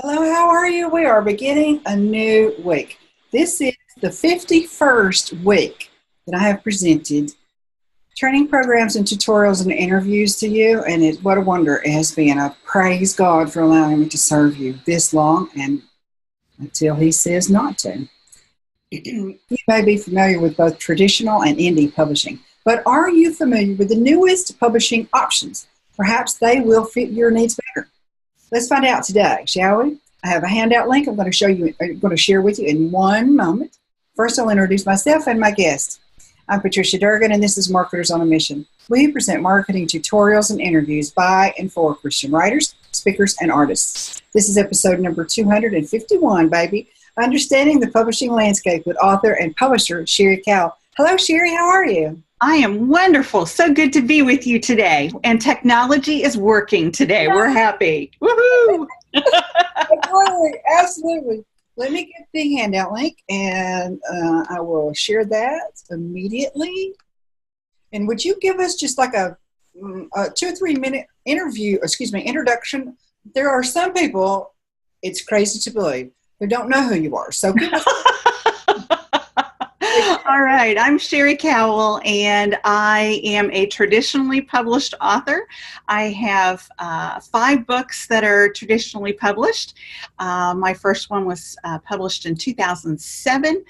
Hello, how are you? We are beginning a new week. This is the 51st week that I have presented training programs and tutorials and interviews to you, and what a wonder it has been. I praise God for allowing me to serve you this long and until He says not to. You may be familiar with both traditional and indie publishing, but are you familiar with the newest publishing options? Perhaps they will fit your needs better. Let's find out today, shall we? I have a handout link I'm going to share with you in one moment. First, I'll introduce myself and my guest. I'm Patricia Durgan, and this is Marketers on a Mission. We present marketing tutorials and interviews by and for Christian writers, speakers, and artists. This is episode number 251, baby. Understanding the Publishing Landscape with author and publisher Cheri Cowell. Hello, Cheri. How are you? I am wonderful. So good to be with you today. And technology is working today. We're happy. Woohoo! Absolutely. Let me get the handout link, and I will share that immediately. And would you give us just like a 2 or 3 minute introduction? There are some people, it's crazy to believe, who don't know who you are. So give us All right, I'm Cheri Cowell, and I am a traditionally published author. I have 5 books that are traditionally published. My first one was published in 2007.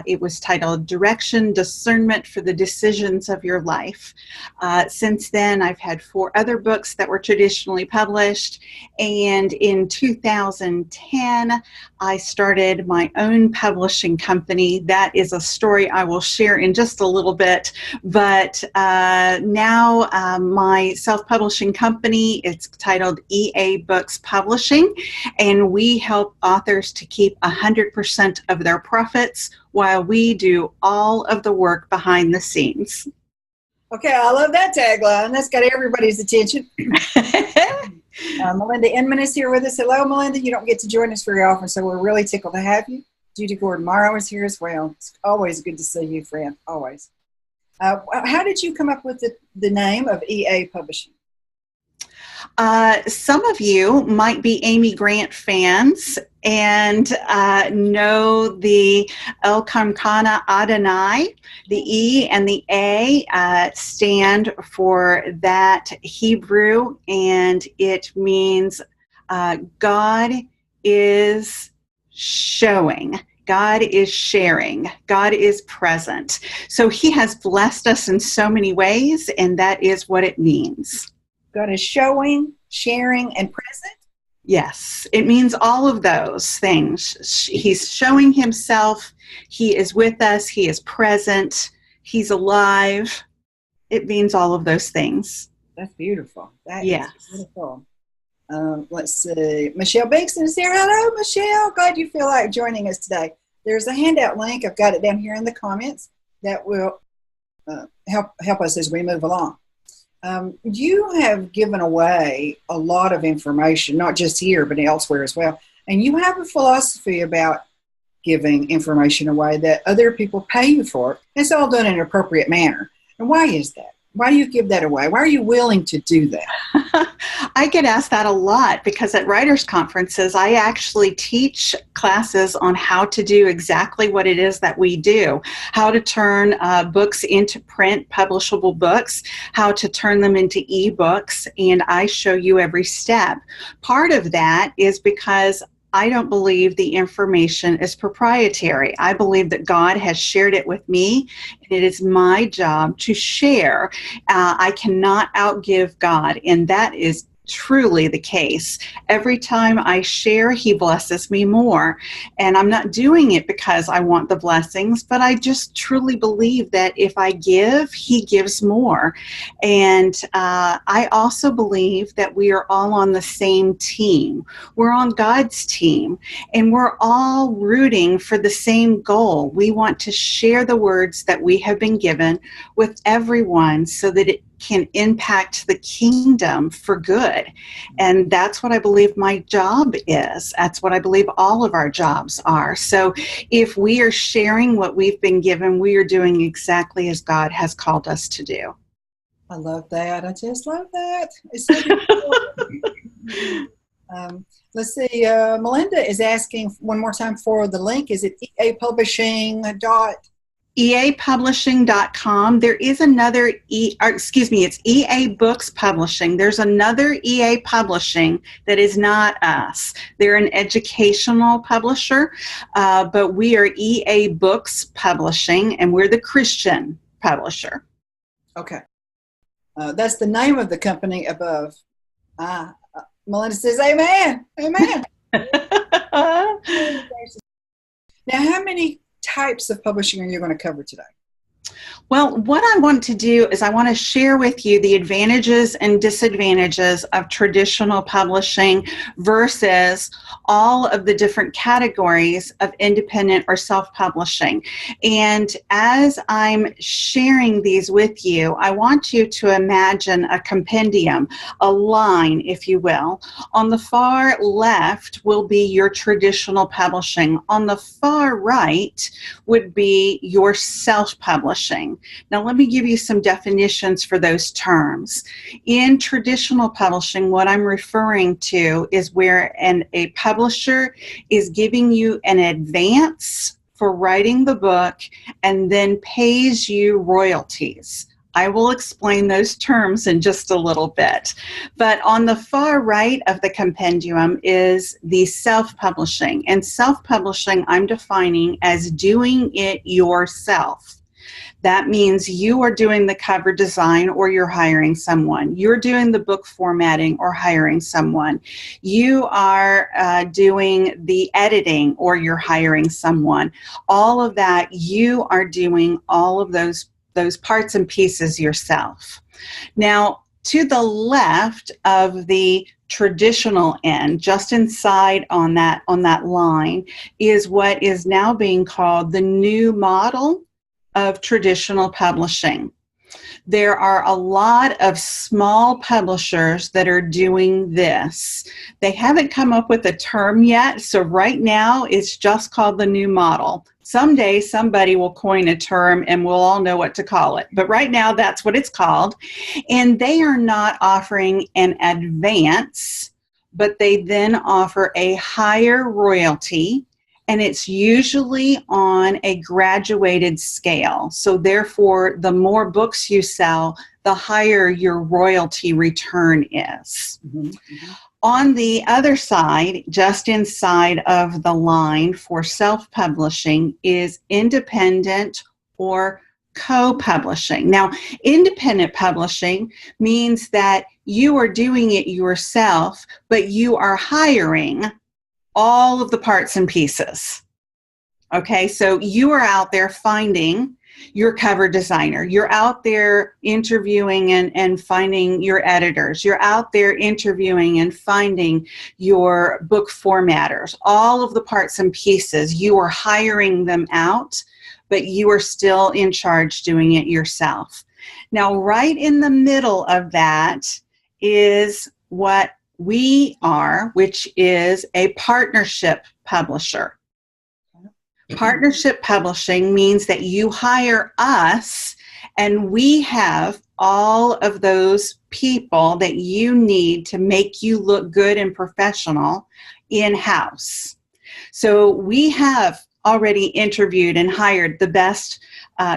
It was titled Direction, Discernment for the Decisions of Your Life. Since then, I've had 4 other books that were traditionally published, and in 2010, I started my own publishing company. That is a story I will share in just a little bit, but now my self-publishing company, it's titled EA Books Publishing, and we help authors to keep 100% of their profits while we do all of the work behind the scenes. Okay, I love that tagline. That's got everybody's attention. Melinda Inman is here with us. Hello, Melinda. You don't get to join us very often, so we're really tickled to have you. Judy Gordon-Morrow is here as well. It's always good to see you, friend. Always. How did you come up with the name of EA Publishing? Some of you might be Amy Grant fans and know the El Kamkana Adonai. The E and the A stand for that Hebrew, and it means God is showing. God is sharing. God is present. So He has blessed us in so many ways, and that is what it means. God is showing, sharing, and present? Yes, it means all of those things. He's showing Himself. He is with us. He is present. He's alive. It means all of those things. That's beautiful. That is beautiful. Let's see. Michelle Binkson is here. Hello, Michelle. Glad you feel like joining us today. There's a handout link. I've got it down here in the comments that will help us as we move along. You have given away a lot of information, not just here, but elsewhere as well. And you have a philosophy about giving information away that other people pay you for. It's all done in an appropriate manner. And why is that? Why do you give that away? Why are you willing to do that? I get asked that a lot because at writers' conferences, I actually teach classes on how to do exactly what it is that we do, how to turn books into print, publishable books, how to turn them into ebooks, and I show you every step. Part of that is because I don't believe the information is proprietary. I believe that God has shared it with me, and it is my job to share. I cannot outgive God, and that is truly the case. Every time I share, He blesses me more. And I'm not doing it because I want the blessings, but I just truly believe that if I give, He gives more. And I also believe that we are all on the same team. We're on God's team, and we're all rooting for the same goal. We want to share the words that we have been given with everyone so that it can impact the kingdom for good. And that's what I believe my job is. That's what I believe all of our jobs are. So if we are sharing what we've been given, we are doing exactly as God has called us to do. I love that. I just love that. It's so beautiful. Let's see. Melinda is asking one more time for the link. Is it eapublishing dot? eapublishing.com. There is another it's EA Books Publishing. There's another EA Publishing that is not us. They're an educational publisher, but we are EA Books Publishing, and we're the Christian publisher. Okay. That's the name of the company above. Melinda says, amen, amen. Now, how many types of publishing are you going to cover today? Well, what I want to do is I want to share with you the advantages and disadvantages of traditional publishing versus all of the different categories of independent or self-publishing. And as I'm sharing these with you, I want you to imagine a compendium, a line, if you will. On the far left will be your traditional publishing. On the far right would be your self-publishing. Now, let me give you some definitions for those terms. In traditional publishing, what I'm referring to is where a publisher is giving you an advance for writing the book and then pays you royalties. I will explain those terms in just a little bit. But on the far right of the compendium is the self-publishing. And self-publishing I'm defining as doing it yourself. That means you are doing the cover design or you're hiring someone. You're doing the book formatting or hiring someone. You are doing the editing or you're hiring someone. All of that, you are doing all of those parts and pieces yourself. Now, to the left of the traditional end, just inside on that line, is what is now being called the new model of traditional publishing. There are a lot of small publishers that are doing this. They haven't come up with a term yet, so right now it's just called the new model. Someday somebody will coin a term and we'll all know what to call it. But right now that's what it's called. And they are not offering an advance, but they then offer a higher royalty. And it's usually on a graduated scale. So therefore, the more books you sell, the higher your royalty return is. Mm-hmm. Mm-hmm. On the other side, just inside of the line for self-publishing is independent or co-publishing. Now, independent publishing means that you are doing it yourself, but you are hiring all of the parts and pieces. Okay, so you are out there finding your cover designer. You're out there interviewing and finding your editors. You're out there interviewing and finding your book formatters. All of the parts and pieces, you are hiring them out, but you are still in charge doing it yourself. Now, right in the middle of that is what we are, which is a partnership publisher. Partnership publishing means that you hire us and we have all of those people that you need to make you look good and professional in-house. So we have already interviewed and hired the best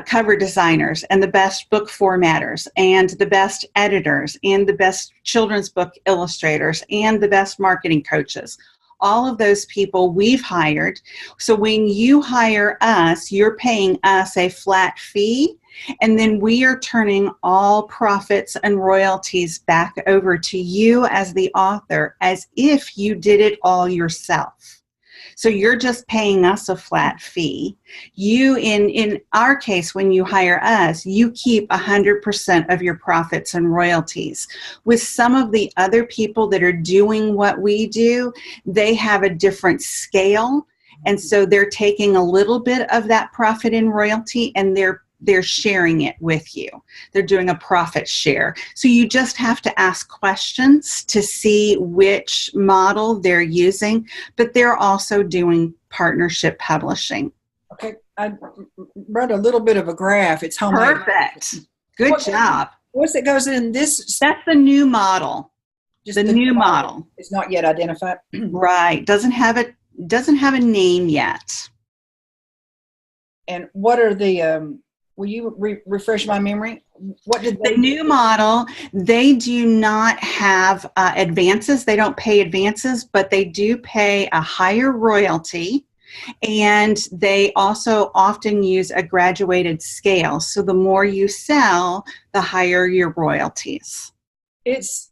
cover designers and the best book formatters and the best editors and the best children's book illustrators and the best marketing coaches. All of those people we've hired. So when you hire us, you're paying us a flat fee, and then we are turning all profits and royalties back over to you as the author as if you did it all yourself. So you're just paying us a flat fee. You, in our case, when you hire us, you keep 100% of your profits and royalties. With some of the other people that are doing what we do, they have a different scale. And so they're taking a little bit of that profit and royalty and they're sharing it with you. They're doing a profit share. So you just have to ask questions to see which model they're using, but they're also doing partnership publishing. Okay, I wrote a little bit of a graph. It's homemade. Perfect. Good job. What's it goes in this? That's the new model. Just the new model. It's not yet identified. Right. Doesn't have a name yet. And what are the, will you refresh my memory? What did the new model, they do not have advances. They don't pay advances, but they do pay a higher royalty. And they also often use a graduated scale. So the more you sell, the higher your royalties. It's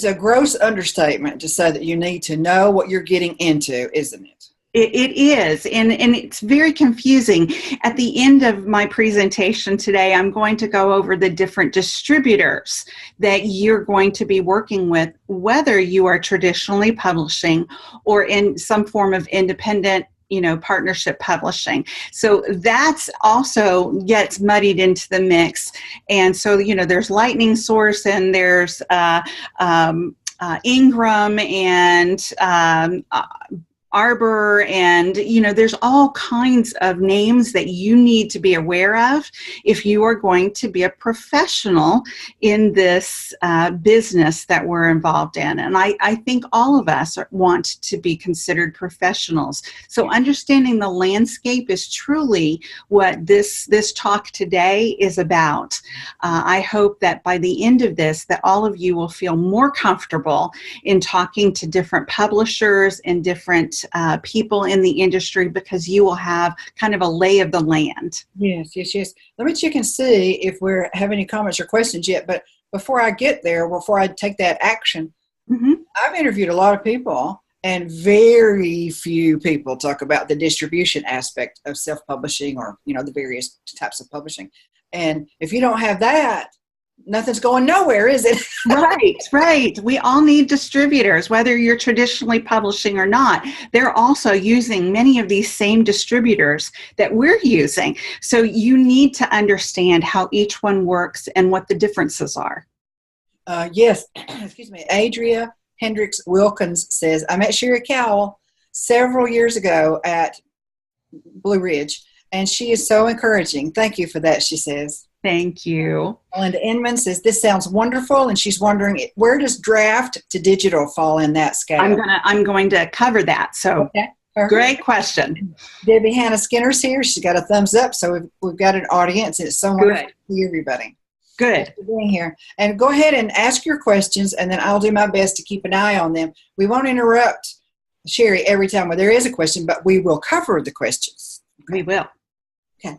a gross understatement to say that you need to know what you're getting into, isn't it? It is, and it's very confusing. At the end of my presentation today, I'm going to go over the different distributors that you're going to be working with, whether you are traditionally publishing or in some form of independent, partnership publishing. So that's also gets muddied into the mix. And so, there's Lightning Source and there's Ingram and Arbor, and there's all kinds of names that you need to be aware of if you are going to be a professional in this business that we're involved in. And I think all of us want to be considered professionals. So understanding the landscape is truly what this talk today is about. I hope that by the end of this, that all of you will feel more comfortable in talking to different publishers and different people in the industry, because you will have kind of a lay of the land. Yes. Let me check and see if we have any comments or questions yet. But before I get there, before I take that action, I've interviewed a lot of people, and very few people talk about the distribution aspect of self-publishing or, the various types of publishing. And if you don't have that, nothing's going nowhere, is it? Right. We all need distributors, whether you're traditionally publishing or not. They're also using many of these same distributors that we're using. So you need to understand how each one works and what the differences are. Yes. Excuse me. Adria Hendricks Wilkins says, I met Cheri Cowell several years ago at Blue Ridge, and she is so encouraging. Thank you for that, she says. Thank you. Melinda Inman says, this sounds wonderful, and she's wondering, where does draft to digital fall in that scale? I'm going to cover that. So okay. Great question. Debbie Hannah Skinner's here. She's got a thumbs up, so we've got an audience, and it's so wonderful to see everybody. Good. Thanks for being here. And go ahead and ask your questions, and then I'll do my best to keep an eye on them. We won't interrupt Cheri every time where there is a question, but we will cover the questions. We will. Okay.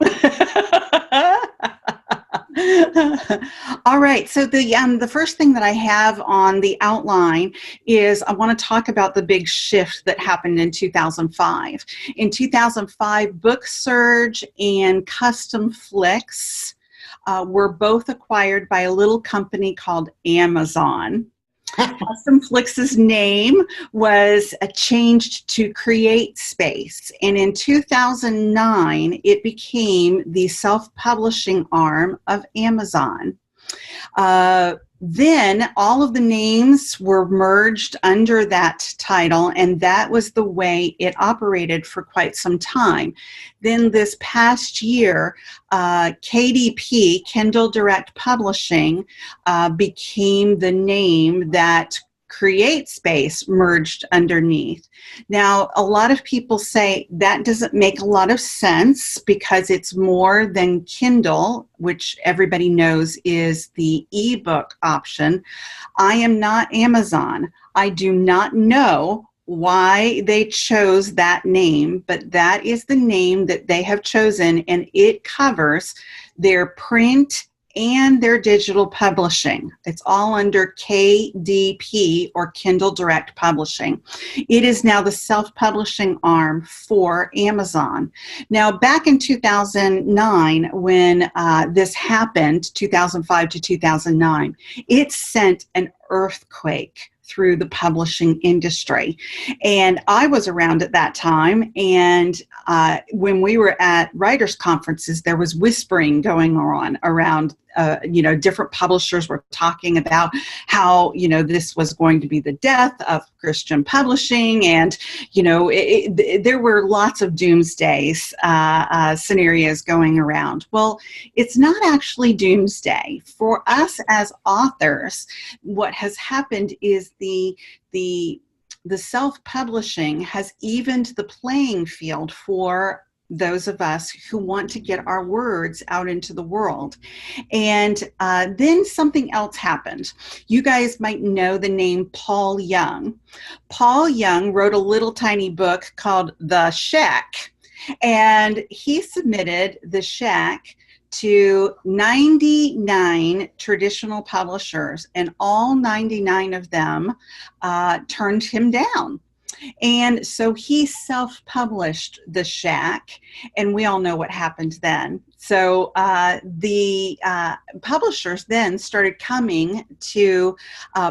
All right. So the first thing that I have on the outline is I want to talk about the big shift that happened in 2005. In 2005, BookSurge and Custom Flicks were both acquired by a little company called Amazon. Custom Flicks' name was changed to Create Space, and in 2009 it became the self-publishing arm of Amazon. Then all of the names were merged under that title, and that was the way it operated for quite some time. Then this past year, KDP, Kindle Direct Publishing, became the name that Create Space merged underneath. Now, a lot of people say that doesn't make a lot of sense because it's more than Kindle, which everybody knows is the ebook option. I am not Amazon. I do not know why they chose that name, but that is the name that they have chosen, and it covers their print and their digital publishing. It's all under KDP, or Kindle Direct Publishing. It is now the self-publishing arm for Amazon. Now, back in 2009, when this happened, 2005 to 2009, it sent an earthquake through the publishing industry. And I was around at that time, and when we were at writers' conferences, there was whispering going on around different publishers were talking about how, this was going to be the death of Christian publishing. And, there were lots of doomsday scenarios going around. Well, it's not actually doomsday. For us as authors, what has happened is the self-publishing has evened the playing field for those of us who want to get our words out into the world. And then something else happened. You guys might know the name Paul Young. Paul Young wrote a little tiny book called The Shack, and he submitted The Shack to 99 traditional publishers, and all 99 of them turned him down. And so he self-published The Shack, and we all know what happened then. So the publishers then started coming to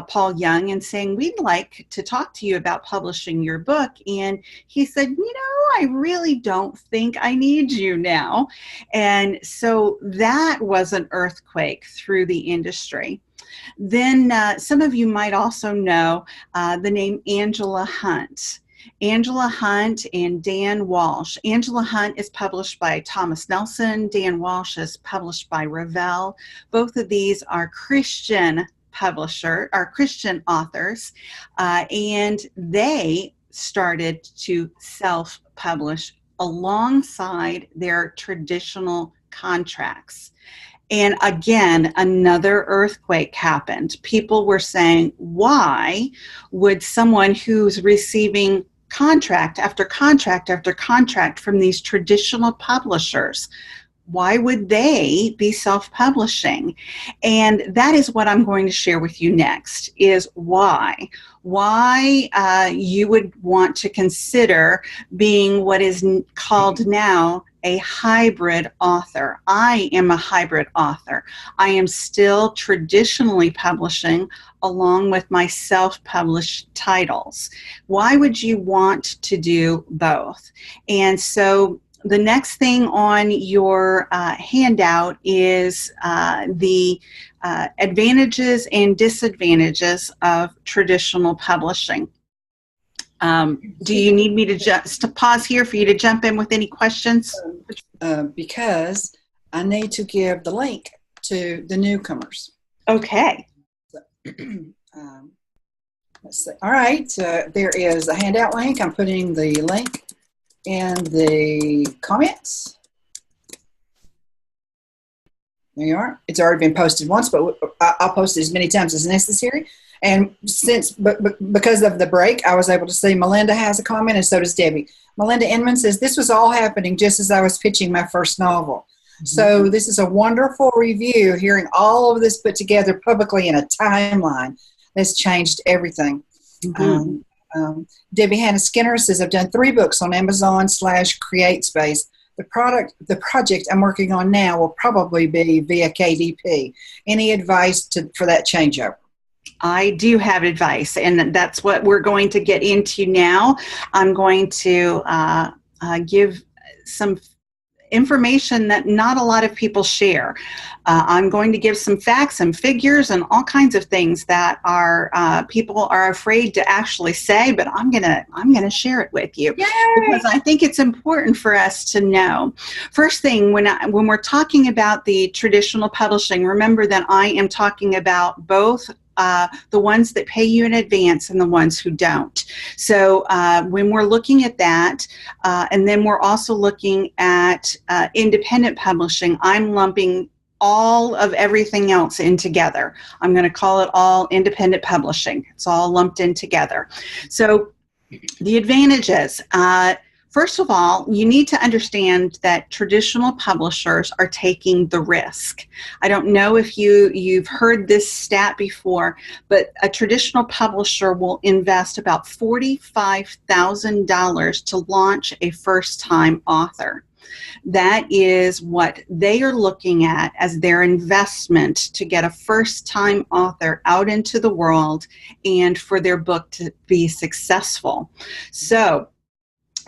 Paul Young and saying, we'd like to talk to you about publishing your book. And he said, I really don't think I need you now. And so that was an earthquake through the industry. Then some of you might also know the name Angela Hunt. Angela Hunt and Dan Walsh. Angela Hunt is published by Thomas Nelson. Dan Walsh is published by Revell. Both of these are Christian Christian authors, and they started to self-publish alongside their traditional contracts. And again, another earthquake happened. People were saying, why would someone who's receiving contract after contract after contract from these traditional publishers, why would they be self-publishing? And that is what I'm going to share with you next, is why you would want to consider being what is called now a hybrid author. I am a hybrid author. I am still traditionally publishing along with my self-published titles. Why would you want to do both? And so the next thing on your handout is the advantages and disadvantages of traditional publishing. Do you need me to just pause here for you to jump in with any questions? Because I need to give the link to the newcomers. Okay. Let's see. All right. There is a handout link. I'm putting the link in the comments. There you are. It's already been posted once, but I'll post it as many times as necessary. And because of the break, I was able to see Melinda has a comment, and so does Debbie. Melinda Inman says, this was all happening just as I was pitching my first novel. Mm-hmm. So this is a wonderful review, hearing all of this put together publicly in a timeline that's changed everything. Mm-hmm. Debbie Hannah Skinner says, I've done 3 books on Amazon/CreateSpace. The project I'm working on now will probably be via KDP. Any advice for that changeover? I do have advice, and that's what we're going to get into now. I'm going to give some information that not a lot of people share. I'm going to give some facts and figures and all kinds of things that people are afraid to actually say, but I'm gonna share it with you. Yay! Because I think it's important for us to know. First thing, when we're talking about the traditional publishing, remember that I am talking about both the ones that pay you in advance and the ones who don't. So when we're looking at that, and then we're also looking at independent publishing, I'm lumping all of everything else in together. I'm going to call it all independent publishing. It's all lumped in together. So the advantages. First of all, you need to understand that traditional publishers are taking the risk. I don't know if you've heard this stat before, but a traditional publisher will invest about $45,000 to launch a first-time author. That is what they are looking at as their investment to get a first-time author out into the world and for their book to be successful. So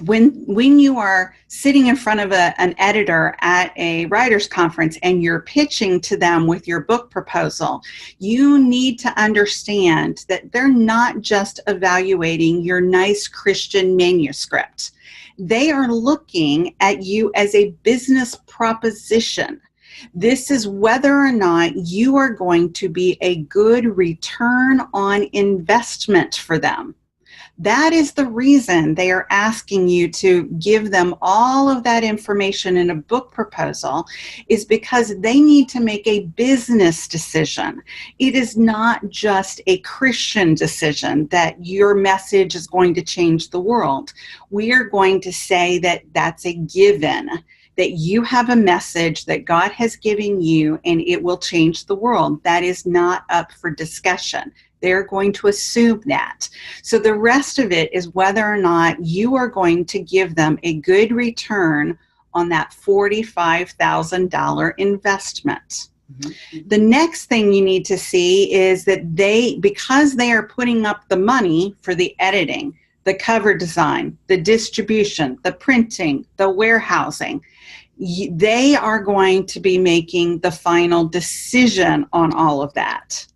when you are sitting in front of an editor at a writers conference and you're pitching to them with your book proposal, you need to understand that they're not just evaluating your nice Christian manuscript. They are looking at you as a business proposition. This is whether or not you are going to be a good return on investment for them. That is the reason they are asking you to give them all of that information in a book proposal, is because they need to make a business decision. It is not just a Christian decision that your message is going to change the world. We are going to say that that's a given, that you have a message that God has given you and it will change the world. That is not up for discussion. They're going to assume that. So the rest of it is whether or not you are going to give them a good return on that $45,000 investment. Mm-hmm. The next thing you need to see is that because they are putting up the money for the editing, the cover design, the distribution, the printing, the warehousing, they are going to be making the final decision on all of that.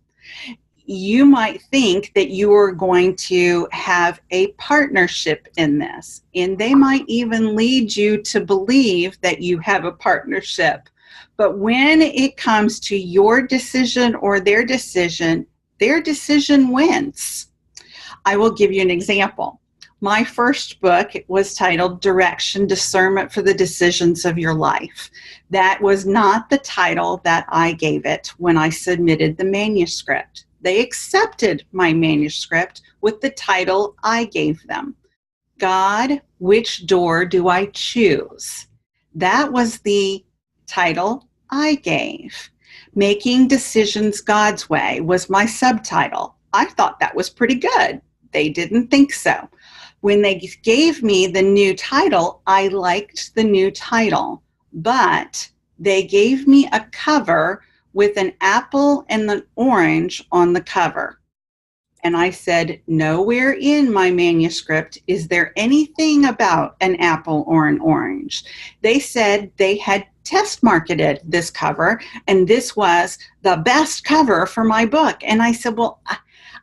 You might think that you are going to have a partnership in this, and they might even lead you to believe that you have a partnership. But when it comes to your decision or their decision wins. I will give you an example. My first book was titled Direction, Discernment for the Decisions of Your Life. That was not the title that I gave it when I submitted the manuscript. They accepted my manuscript with the title I gave them. God, which door do I choose? That was the title I gave. Making Decisions God's Way was my subtitle. I thought that was pretty good. They didn't think so. When they gave me the new title, I liked the new title, but they gave me a cover with an apple and an orange on the cover. And I said, nowhere in my manuscript is there anything about an apple or an orange. They said they had test marketed this cover, and this was the best cover for my book. And I said, well,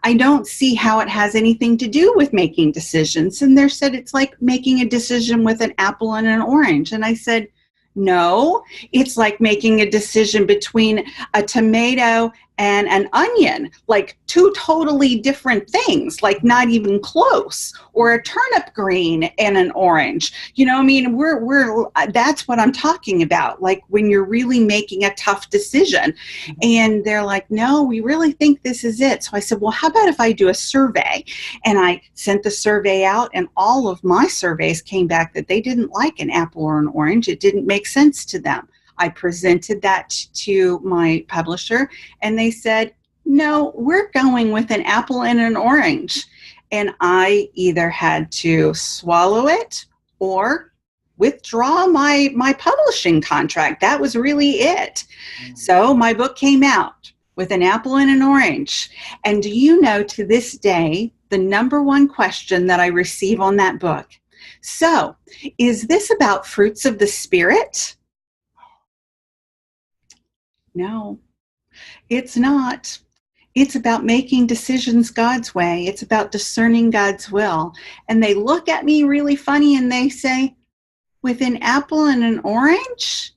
I don't see how it has anything to do with making decisions. And they said, it's like making a decision with an apple and an orange. And I said, no, it's like making a decision between a tomato and an onion, like two totally different things, like not even close, or a turnip green and an orange. You know, I mean, that's what I'm talking about. Like when you're really making a tough decision, and they're like, no, we really think this is it. So I said, well, how about if I do a survey? And I sent the survey out, and all of my surveys came back that they didn't like an apple or an orange. It didn't make sense to them. I presented that to my publisher, and they said, no, we're going with an apple and an orange. And I either had to swallow it or withdraw my publishing contract. That was really it. So my book came out with an apple and an orange. And do you know, to this day, the number one question that I receive on that book, so is this about fruits of the Spirit? No, it's not. It's about making decisions God's way. It's about discerning God's will. And they look at me really funny and they say, with an apple and an orange?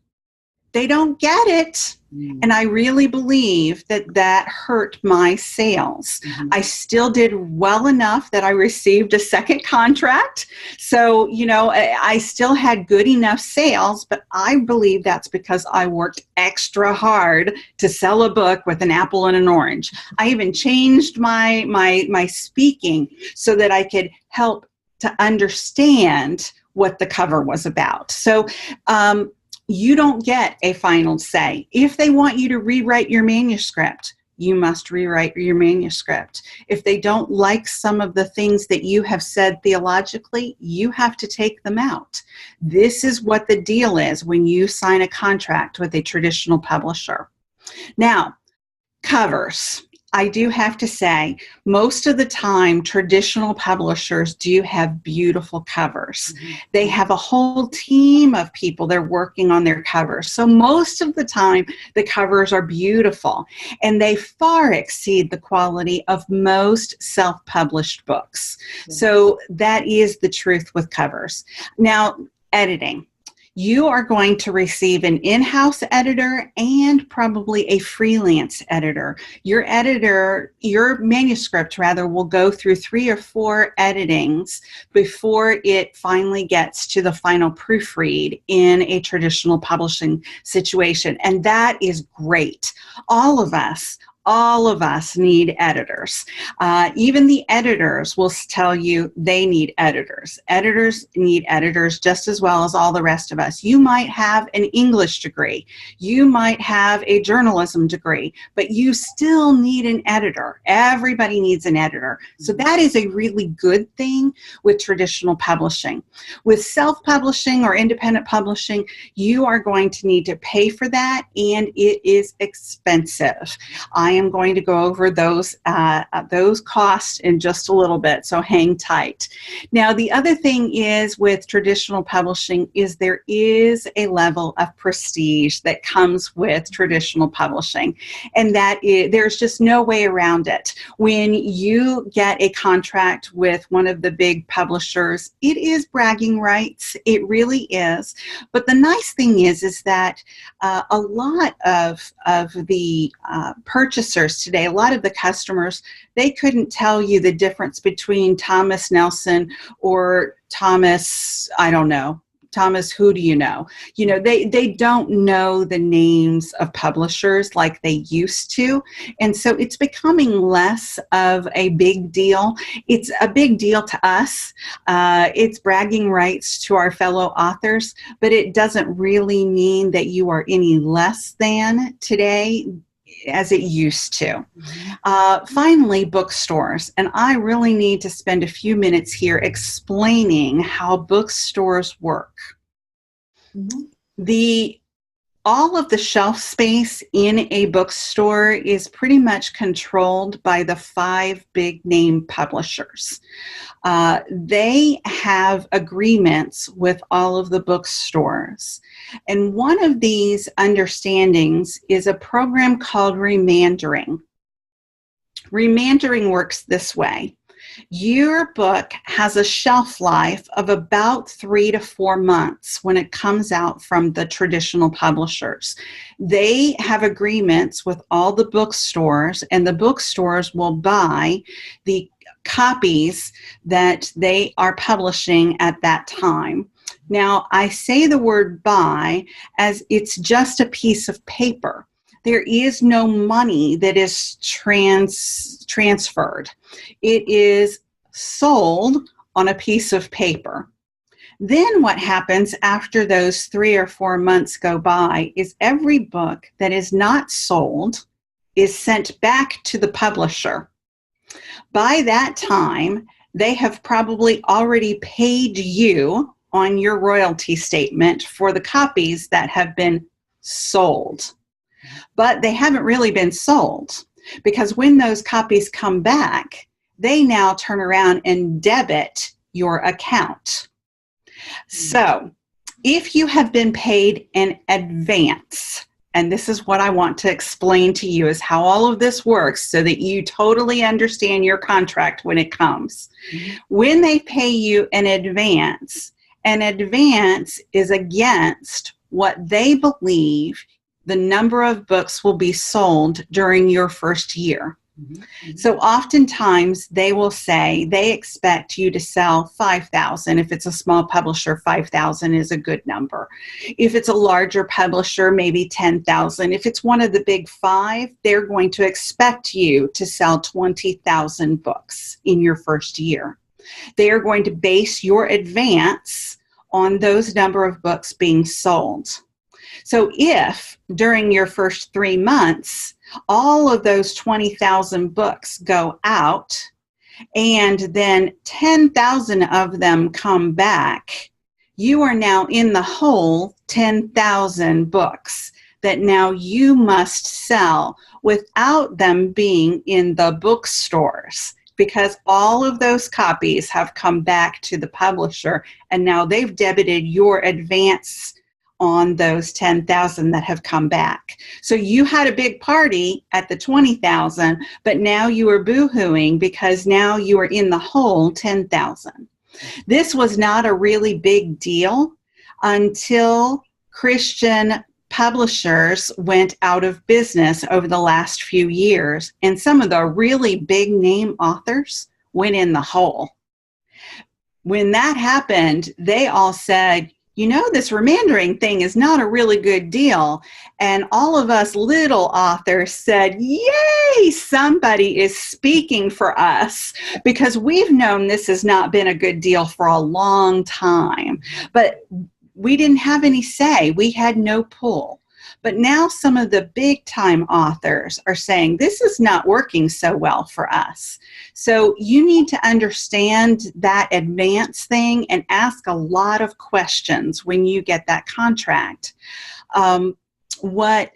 They don't get it. And I really believe that hurt my sales. Mm-hmm. I still did well enough that I received a second contract. So, you know, I still had good enough sales, but I believe that's because I worked extra hard to sell a book with an apple and an orange. I even changed my speaking so that I could help to understand what the cover was about. So, you don't get a final say. If they want you to rewrite your manuscript, you must rewrite your manuscript. If they don't like some of the things that you have said theologically, you have to take them out. This is what the deal is when you sign a contract with a traditional publisher. Now, covers. I do have to say, most of the time, traditional publishers do have beautiful covers. Mm-hmm. They have a whole team of people they're working on their covers. So most of the time, the covers are beautiful, and they far exceed the quality of most self-published books. Mm-hmm. So that is the truth with covers. Now, editing. You are going to receive an in-house editor and probably a freelance editor. Your manuscript rather, will go through 3 or 4 editings before it finally gets to the final proofread in a traditional publishing situation. And that is great. All of us need editors. Even the editors will tell you they need editors. Editors need editors just as well as all the rest of us. You might have an English degree. You might have a journalism degree, but you still need an editor. Everybody needs an editor. So that is a really good thing with traditional publishing. With self-publishing or independent publishing, you are going to need to pay for that, and it is expensive. I am going to go over those costs in just a little bit, so hang tight. Now, the other thing is with traditional publishing is there is a level of prestige that comes with traditional publishing, and that is, there's just no way around it. When you get a contract with one of the big publishers, it is bragging rights. It really is. But the nice thing is that a lot of the purchasers today, a lot of the customers, they couldn't tell you the difference between Thomas Nelson or Thomas, I don't know, Thomas, who do you know? You know, they don't know the names of publishers like they used to. And so it's becoming less of a big deal. It's a big deal to us. It's bragging rights to our fellow authors, but it doesn't really mean that you are any less than today as it used to. Finally, bookstores. And I really need to spend a few minutes here explaining how bookstores work. All of the shelf space in a bookstore is pretty much controlled by the 5 big name publishers. They have agreements with all of the bookstores. And one of these understandings is a program called remandering. Remandering works this way. Your book has a shelf life of about 3 to 4 months when it comes out from the traditional publishers. They have agreements with all the bookstores, and the bookstores will buy the copies that they are publishing at that time. Now, I say the word buy as it's just a piece of paper. There is no money that is transferred. It is sold on a piece of paper. Then what happens after those 3 or 4 months go by is every book that is not sold is sent back to the publisher. By that time, they have probably already paid you on your royalty statement for the copies that have been sold. But they haven't really been sold, because when those copies come back, they now turn around and debit your account. So if you have been paid in advance, and this is what I want to explain to you is how all of this works so that you totally understand your contract when it comes. When they pay you in advance, an advance is against what they believe the number of books will be sold during your first year. So oftentimes they will say they expect you to sell 5,000. If it's a small publisher, 5,000 is a good number. If it's a larger publisher, maybe 10,000. If it's one of the big 5, they're going to expect you to sell 20,000 books in your first year. They are going to base your advance on those number of books being sold. So if during your first 3 months, all of those 20,000 books go out and then 10,000 of them come back, you are now in the hole 10,000 books that now you must sell without them being in the bookstores, because all of those copies have come back to the publisher, and now they've debited your advance on those 10,000 that have come back. So you had a big party at the 20,000, but now you are boo-hooing because now you are in the hole 10,000. This was not a really big deal until Christian publishers went out of business over the last few years, and some of the really big name authors went in the hole. When that happened, they all said, you know, this remandering thing is not a really good deal. And all of us little authors said, yay, somebody is speaking for us, because we've known this has not been a good deal for a long time. But we didn't have any say. We had no pull. But now some of the big time authors are saying this is not working so well for us. So you need to understand that advance thing and ask a lot of questions when you get that contract. What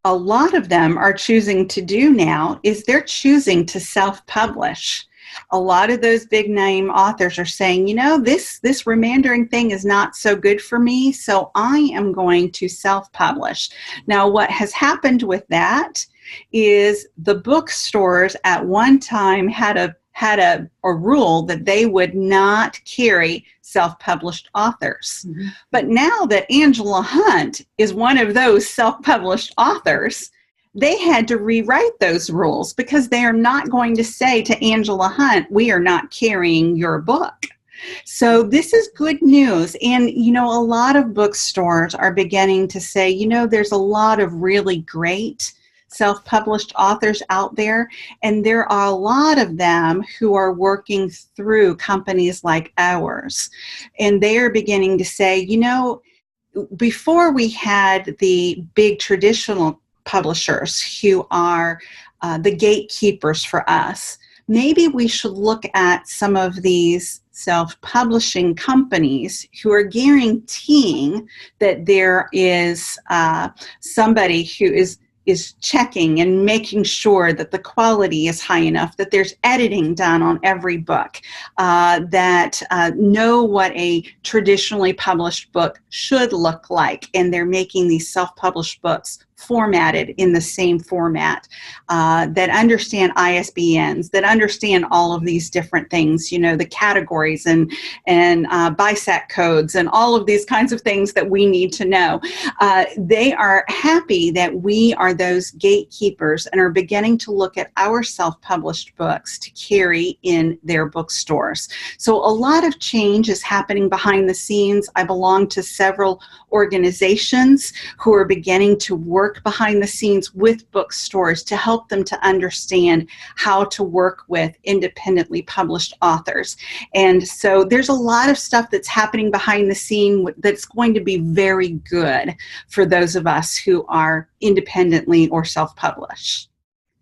a lot of them are choosing to do now is they're choosing to self-publish. A lot of those big name authors are saying, you know, this remandering thing is not so good for me, so I am going to self-publish. Now, what has happened with that is the bookstores at one time had a rule that they would not carry self-published authors. Mm-hmm. But now that Angela Hunt is one of those self-published authors, they had to rewrite those rules, because they are not going to say to Angela Hunt, we are not carrying your book. So this is good news. And, you know, a lot of bookstores are beginning to say, you know, there's a lot of really great self-published authors out there, and there are a lot of them who are working through companies like ours. And they are beginning to say, you know, before we had the big traditional publishers who are the gatekeepers for us, maybe we should look at some of these self-publishing companies who are guaranteeing that there is somebody who is checking and making sure that the quality is high enough, that there's editing done on every book, that know what a traditionally published book should look like, and they're making these self-published books formatted in the same format, that understand ISBNs, that understand all of these different things, you know, the categories and BISAC codes and all of these kinds of things that we need to know. They are happy that we are those gatekeepers and are beginning to look at our self-published books to carry in their bookstores. So a lot of change is happening behind the scenes. I belong to several organizations who are beginning to work behind the scenes with bookstores to help them to understand how to work with independently published authors. And so there's a lot of stuff that's happening behind the scene that's going to be very good for those of us who are independently or self-published.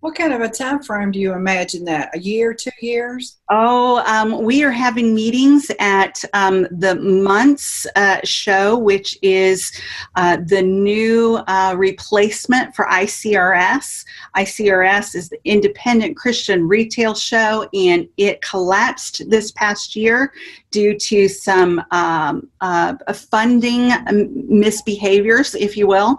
What kind of a time frame do you imagine that? A year, 2 years? Oh, we are having meetings at the Month's show, which is the new replacement for ICRS. ICRS is the Independent Christian Retail Show, and it collapsed this past year due to some funding misbehaviors, if you will.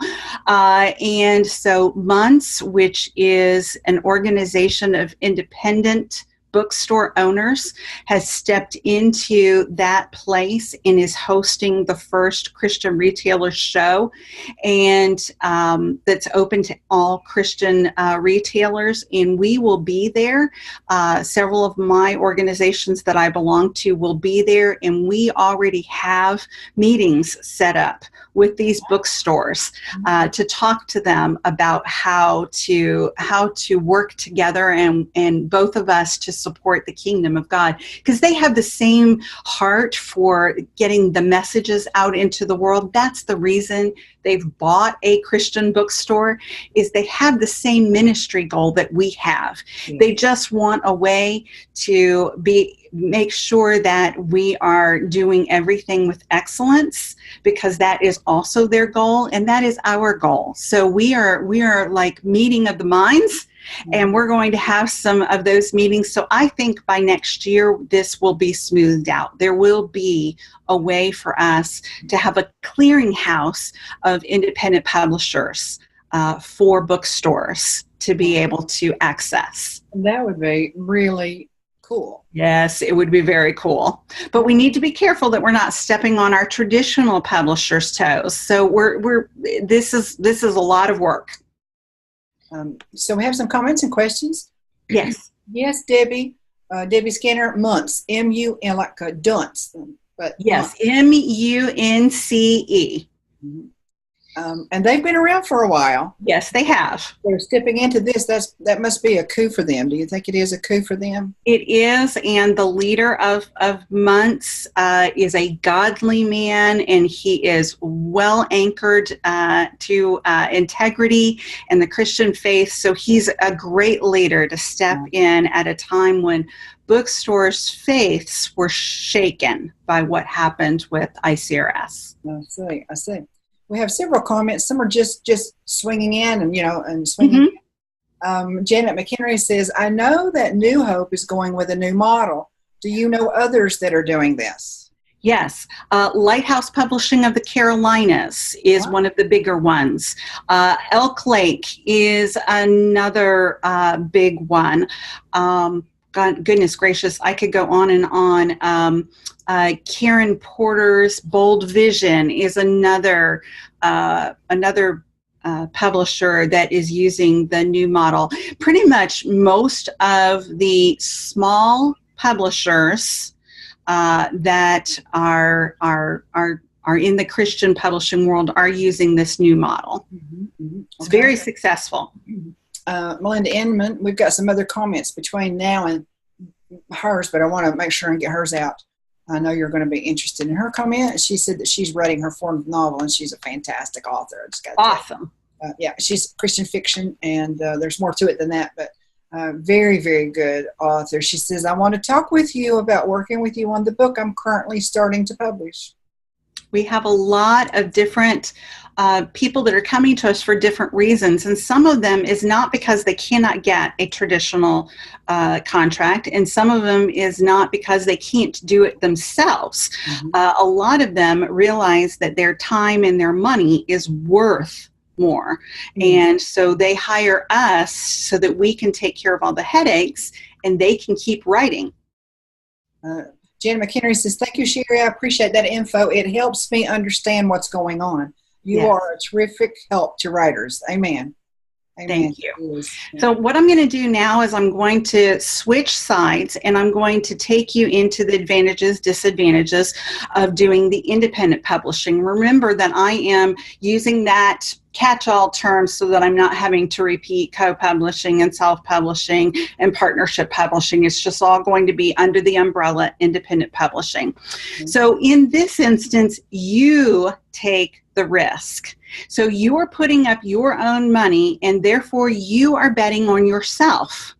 And so Month's, which is an organization of independent bookstore owners, has stepped into that place and is hosting the first Christian retailer show, and that's open to all Christian retailers, and we will be there. Several of my organizations that I belong to will be there, and we already have meetings set up with these bookstores to talk to them about how to work together and both of us to support the kingdom of God, because they have the same heart for getting the messages out into the world. That's the reason they've bought a Christian bookstore, is they have the same ministry goal that we have. Yeah. They just want a way to make sure that we are doing everything with excellence, because that is is also their goal, and that is our goal. So we are like meeting of the minds, and we're going to have some of those meetings. So I think by next year, this will be smoothed out. There will be a way for us to have a clearinghouse of independent publishers for bookstores to be able to access. That would be really cool. Yes, it would be very cool. But we need to be careful that we're not stepping on our traditional publishers' toes. So this is a lot of work. So we have some comments and questions. Yes. Yes, Debbie. Debbie Skinner, Munce. M-U-N, like a dunce. But yes, M-U-N-C-E. Mm-hmm. And they've been around for a while. Yes, they have. They're stepping into this. That must be a coup for them. Do you think it is a coup for them? It is, and the leader of Munce is a godly man, and he is well anchored to integrity and the Christian faith. So he's a great leader to step in at a time when bookstores' faiths were shaken by what happened with ICRS. I see. We have several comments. Some are just swinging in and swinging in. Janet McHenry says, I know that New Hope is going with a new model. Do you know others that are doing this? Yes. Lighthouse Publishing of the Carolinas is one of the bigger ones. Elk Lake is another big one. God, goodness gracious, I could go on and on. Karen Porter's Bold Vision is another publisher that is using the new model. Pretty much most of the small publishers that are in the Christian publishing world are using this new model. It's very successful. Melinda Inman, we've got some other comments between now and hers, but I want to make sure and get hers out. I know you're going to be interested in her comment. She said that she's writing her fourth novel, and she's a fantastic author. Awesome. Yeah, she's Christian fiction, and there's more to it than that, but very, very good author. She says, I want to talk with you about working with you on the book I'm currently starting to publish. We have a lot of different people that are coming to us for different reasons, and some of them is not because they cannot get a traditional contract, and some of them is not because they can't do it themselves. A lot of them realize that their time and their money is worth more, and so they hire us so that we can take care of all the headaches and they can keep writing. Janet McHenry says, thank you, Cheri. I appreciate that info. It helps me understand what's going on. You are a terrific help to writers. Amen. Thank you. So what I'm going to do now is I'm going to switch sides, and I'm going to take you into the advantages, disadvantages of doing the independent publishing. Remember that I am using that catch-all term so that I'm not having to repeat co-publishing and self-publishing and partnership publishing. It's just all going to be under the umbrella independent publishing. So in this instance, you take the risk. So you are putting up your own money, and therefore you are betting on yourself.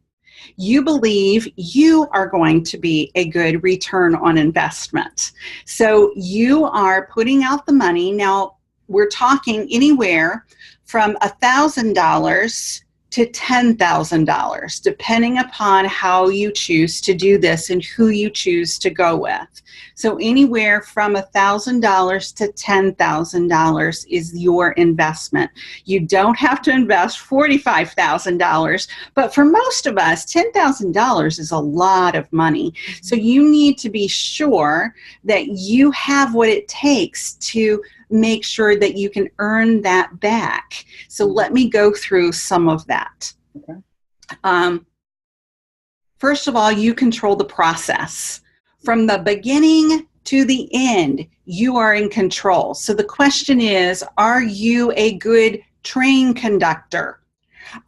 You believe you are going to be a good return on investment. So you are putting out the money. Now, we're talking anywhere from $1,000 to $10,000, depending upon how you choose to do this and who you choose to go with. So anywhere from $1,000 to $10,000 is your investment. You don't have to invest $45,000, but for most of us, $10,000 is a lot of money. So you need to be sure that you have what it takes to make sure that you can earn that back. So let me go through some of that. Okay. First of all, you control the process. From the beginning to the end, you are in control. So the question is, are you a good train conductor?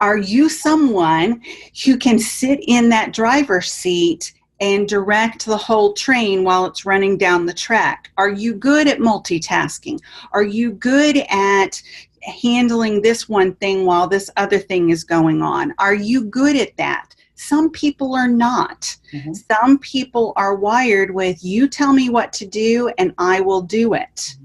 Are you someone who can sit in that driver's seat and direct the whole train while it's running down the track? Are you good at multitasking? Are you good at handling this one thing while this other thing is going on? Are you good at that? Some people are not. Some people are wired with, you tell me what to do and I will do it.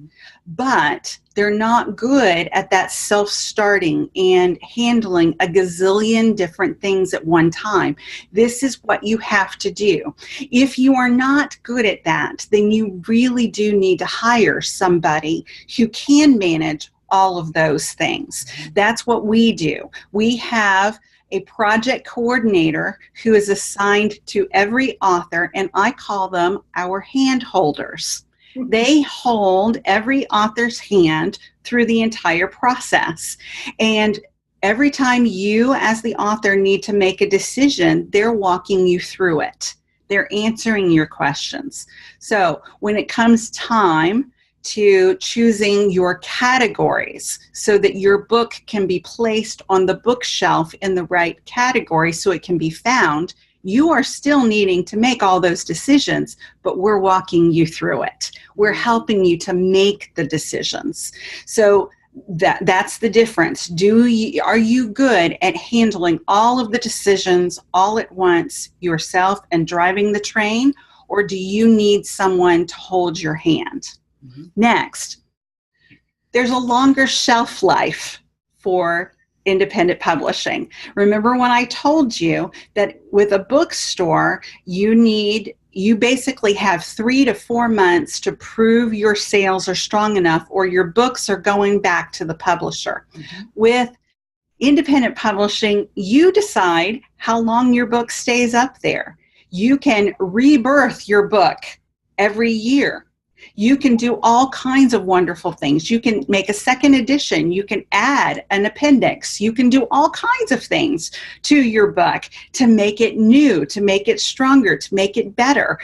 but they're not good at that self-starting and handling a gazillion different things at one time. This is what you have to do. If you are not good at that, then you really do need to hire somebody who can manage all of those things. That's what we do. We have a project coordinator who is assigned to every author, and I call them our hand holders. They hold every author's hand through the entire process. And every time you, as the author, need to make a decision, they're walking you through it. They're answering your questions. So when it comes time to choosing your categories so that your book can be placed on the bookshelf in the right category so it can be found, you are still needing to make all those decisions, but we're walking you through it. We're helping you to make the decisions. So that's the difference. Are you good at handling all of the decisions all at once yourself and driving the train, or do you need someone to hold your hand? Mm-hmm. Next, there's a longer shelf life for independent publishing. Remember when I told you that with a bookstore, you basically have 3 to 4 months to prove your sales are strong enough or your books are going back to the publisher. Mm-hmm. With independent publishing, you decide how long your book stays up there. You can rebirth your book every year. You can do all kinds of wonderful things. You can make a second edition. You can add an appendix. You can do all kinds of things to your book to make it new, to make it stronger, to make it better.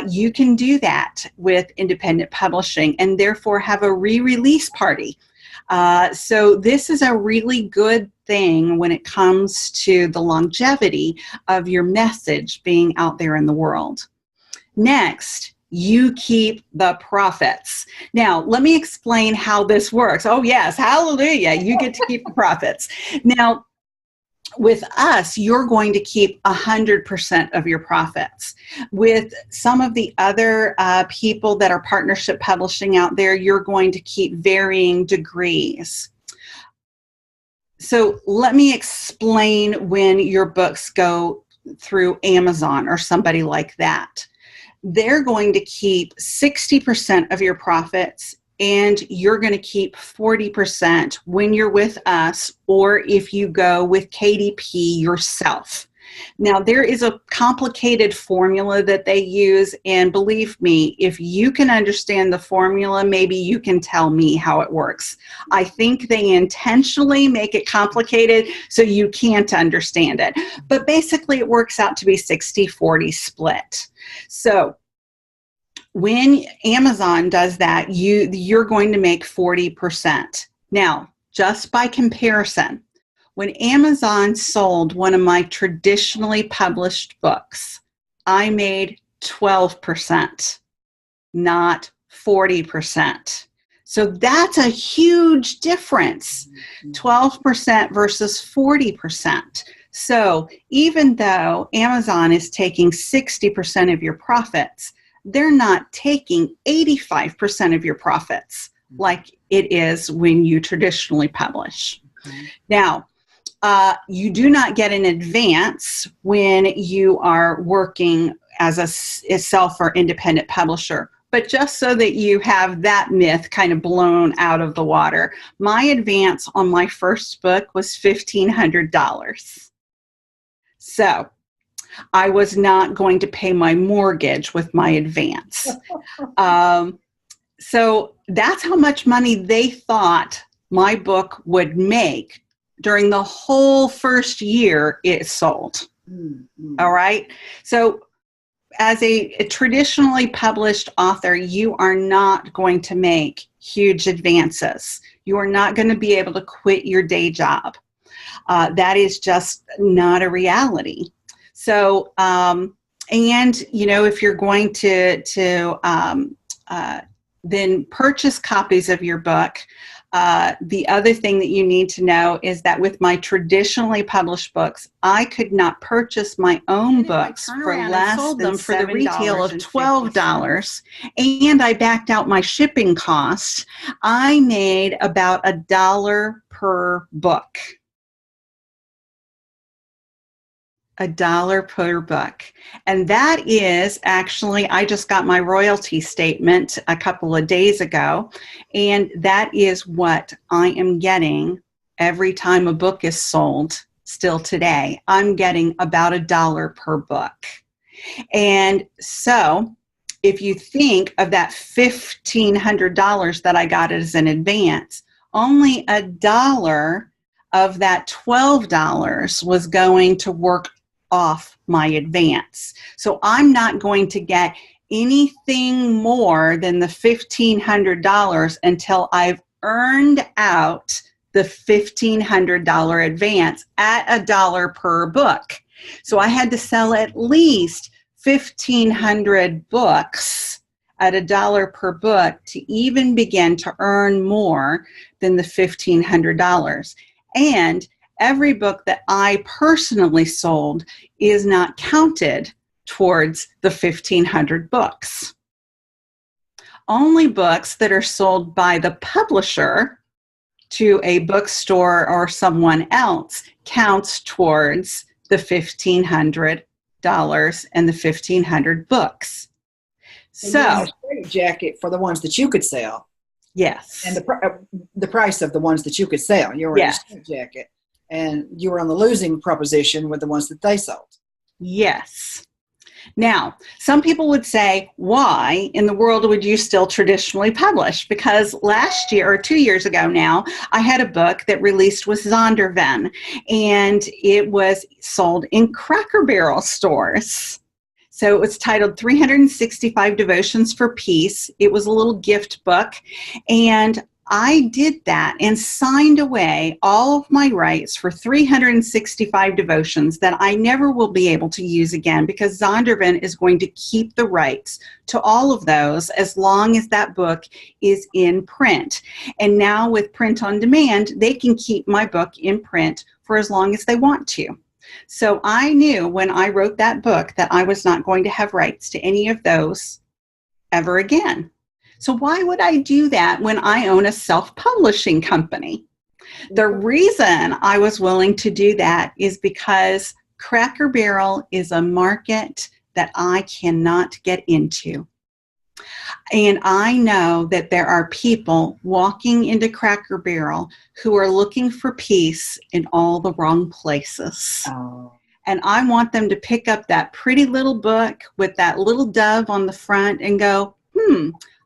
You can do that with independent publishing and therefore have a re-release party. So this is a really good thing when it comes to the longevity of your message being out there in the world. Next, you keep the profits. Now, let me explain how this works. Oh, yes, hallelujah, you get to keep the profits. Now, with us, you're going to keep 100% of your profits. With some of the other people that are partnership publishing out there, you're going to keep varying degrees. So let me explain when your books go through Amazon or somebody like that. They're going to keep 60% of your profits, and you're going to keep 40% when you're with us or if you go with KDP yourself. Now, there is a complicated formula that they use, and believe me, if you can understand the formula, maybe you can tell me how it works. I think they intentionally make it complicated so you can't understand it. But basically, it works out to be 60-40 split. So when Amazon does that, you're going to make 40%. Now, just by comparison, when Amazon sold one of my traditionally published books, I made 12%, not 40%. So that's a huge difference, 12% versus 40%. So even though Amazon is taking 60% of your profits, they're not taking 85% of your profits like it is when you traditionally publish. Now, you do not get an advance when you are working as a self or independent publisher. But just so that you have that myth kind of blown out of the water, my advance on my first book was $1,500. So I was not going to pay my mortgage with my advance. So that's how much money they thought my book would make during the whole first year it sold. Mm-hmm. All right. So as a traditionally published author, you are not going to make huge advances. You are not going to be able to quit your day job. That is just not a reality. So, and, you know, if you're going to then purchase copies of your book. The other thing that you need to know is that with my traditionally published books, I could not purchase my own books for less than for the retail of $12, and I backed out my shipping costs. I made about $1 per book. $1 per book. And that is actually, I just got my royalty statement a couple of days ago, and that is what I am getting every time a book is sold still today. I'm getting about $1 per book. And so if you think of that $1,500 that I got as an advance, only $1 of that $12 was going to work off my advance. So I'm not going to get anything more than the $1,500 until I've earned out the $1,500 advance at $1 per book. So I had to sell at least 1,500 books at $1 per book to even begin to earn more than the $1,500. And every book that I personally sold is not counted towards the 1,500 books. Only books that are sold by the publisher to a bookstore or someone else counts towards the $1,500 and the 1,500 books. So, a jacket for the ones that you could sell. Yes. And the price of the ones that you could sell. You were in a jacket. And you were on the losing proposition with the ones that they sold. Yes. Now, some people would say, why in the world would you still traditionally publish? Because last year, or 2 years ago now, I had a book that released with Zondervan, and it was sold in Cracker Barrel stores. So it was titled 365 Devotions for Peace. It was a little gift book, and I did that and signed away all of my rights for 365 devotions that I never will be able to use again, because Zondervan is going to keep the rights to all of those as long as that book is in print. And now with print on demand, they can keep my book in print for as long as they want to. So I knew when I wrote that book that I was not going to have rights to any of those ever again. So why would I do that when I own a self-publishing company? The reason I was willing to do that is because Cracker Barrel is a market that I cannot get into. And I know that there are people walking into Cracker Barrel who are looking for peace in all the wrong places. Oh. And I want them to pick up that pretty little book with that little dove on the front and go,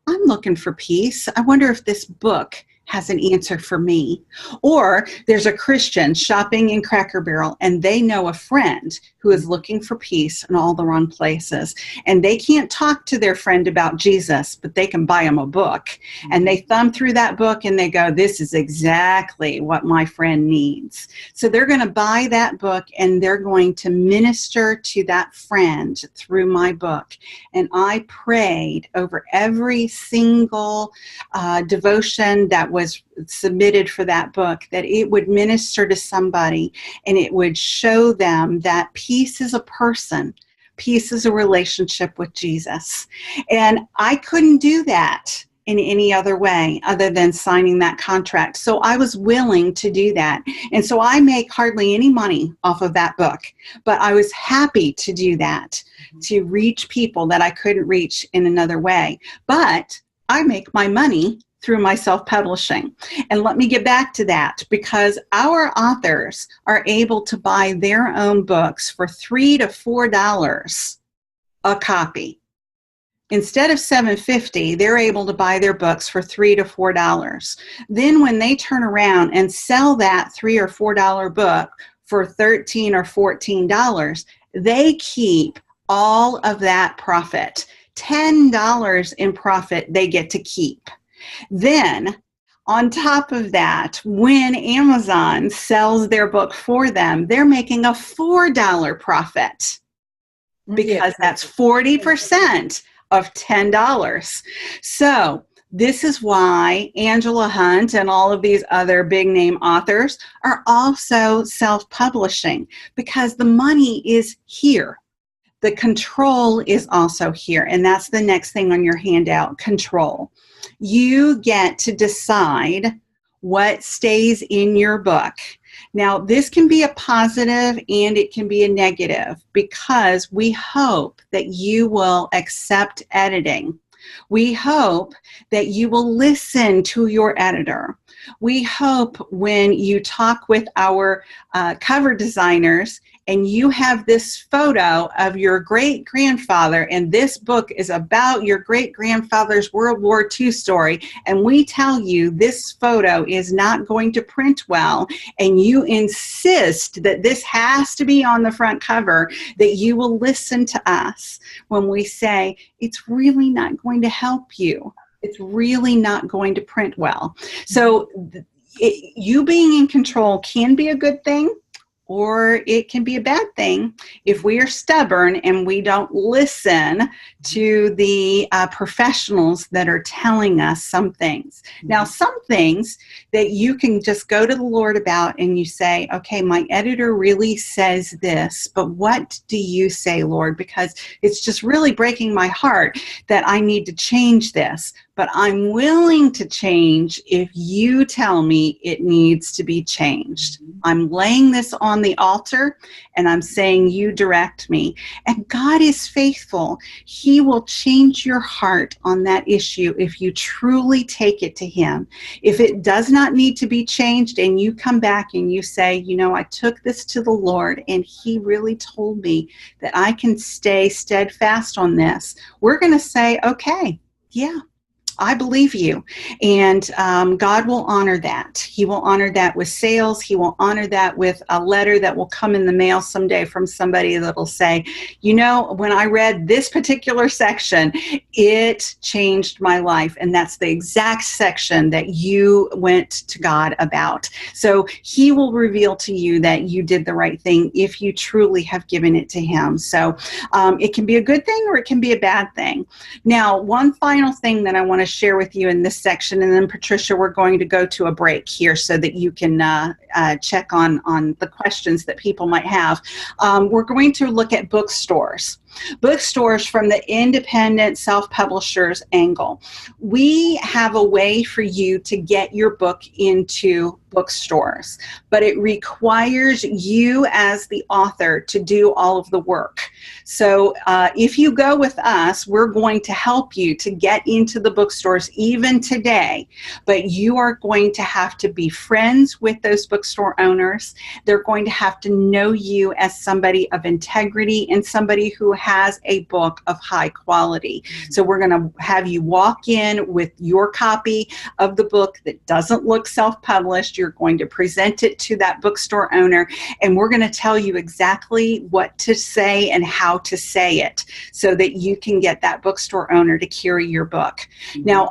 I'm looking for peace. I wonder if this book has an answer for me. Or there's a Christian shopping in Cracker Barrel and they know a friend who is looking for peace in all the wrong places. And they can't talk to their friend about Jesus, but they can buy him a book. And they thumb through that book and they go, this is exactly what my friend needs. So they're going to buy that book and they're going to minister to that friend through my book. And I prayed over every single devotion that was submitted for that book, that it would minister to somebody and it would show them that peace is a person, peace is a relationship with Jesus. And I couldn't do that in any other way other than signing that contract. So I was willing to do that. And so I make hardly any money off of that book, but I was happy to do that, to reach people that I couldn't reach in another way. But I make my money through my self-publishing. And let me get back to that, because our authors are able to buy their own books for $3 to $4 a copy. Instead of $7.50, they're able to buy their books for $3 to $4. Then when they turn around and sell that $3 or $4 book for $13 or $14, they keep all of that profit. $10 in profit they get to keep. Then, on top of that, when Amazon sells their book for them, they're making a $4 profit, because that's 40% of $10. So This is why Angela Hunt and all of these other big name authors are also self-publishing, because the money is here. The control is also here, and that's the next thing on your handout, control. You get to decide what stays in your book. Now, this can be a positive and it can be a negative, because we hope that you will accept editing. We hope that you will listen to your editor. We hope when you talk with our cover designers and you have this photo of your great-grandfather, and this book is about your great-grandfather's World War II story, and we tell you this photo is not going to print well, and you insist that this has to be on the front cover, that you will listen to us when we say it's really not going to help you. It's really not going to print well. So you being in control can be a good thing, or it can be a bad thing if we are stubborn and we don't listen to the professionals that are telling us some things. Now, some things that you can just go to the Lord about and you say, okay, my editor really says this, but what do you say, Lord? Because it's just really breaking my heart that I need to change this. But I'm willing to change if you tell me it needs to be changed. I'm laying this on the altar and I'm saying you direct me. And God is faithful. He will change your heart on that issue if you truly take it to Him. If it does not need to be changed and you come back and you say, you know, I took this to the Lord and He really told me that I can stay steadfast on this, we're going to say, okay, yeah, I believe you. And God will honor that. He will honor that with sales. He will honor that with a letter that will come in the mail someday from somebody that will say, you know, when I read this particular section, it changed my life. And that's the exact section that you went to God about. So He will reveal to you that you did the right thing if you truly have given it to Him. So it can be a good thing or it can be a bad thing. Now, one final thing that I want to share with you in this section, and then Patricia, we're going to go to a break here so that you can check on the questions that people might have. We're going to look at bookstores. Bookstores from the independent self-publisher's angle. We have a way for you to get your book into bookstores, but it requires you as the author to do all of the work. So if you go with us, we're going to help you to get into the bookstores even today, but you are going to have to be friends with those bookstore owners. They're going to have to know you as somebody of integrity and somebody who has a book of high quality. So we're going to have you walk in with your copy of the book that doesn't look self-published. You're going to present it to that bookstore owner, and we're going to tell you exactly what to say and how to say it so that you can get that bookstore owner to carry your book. Now,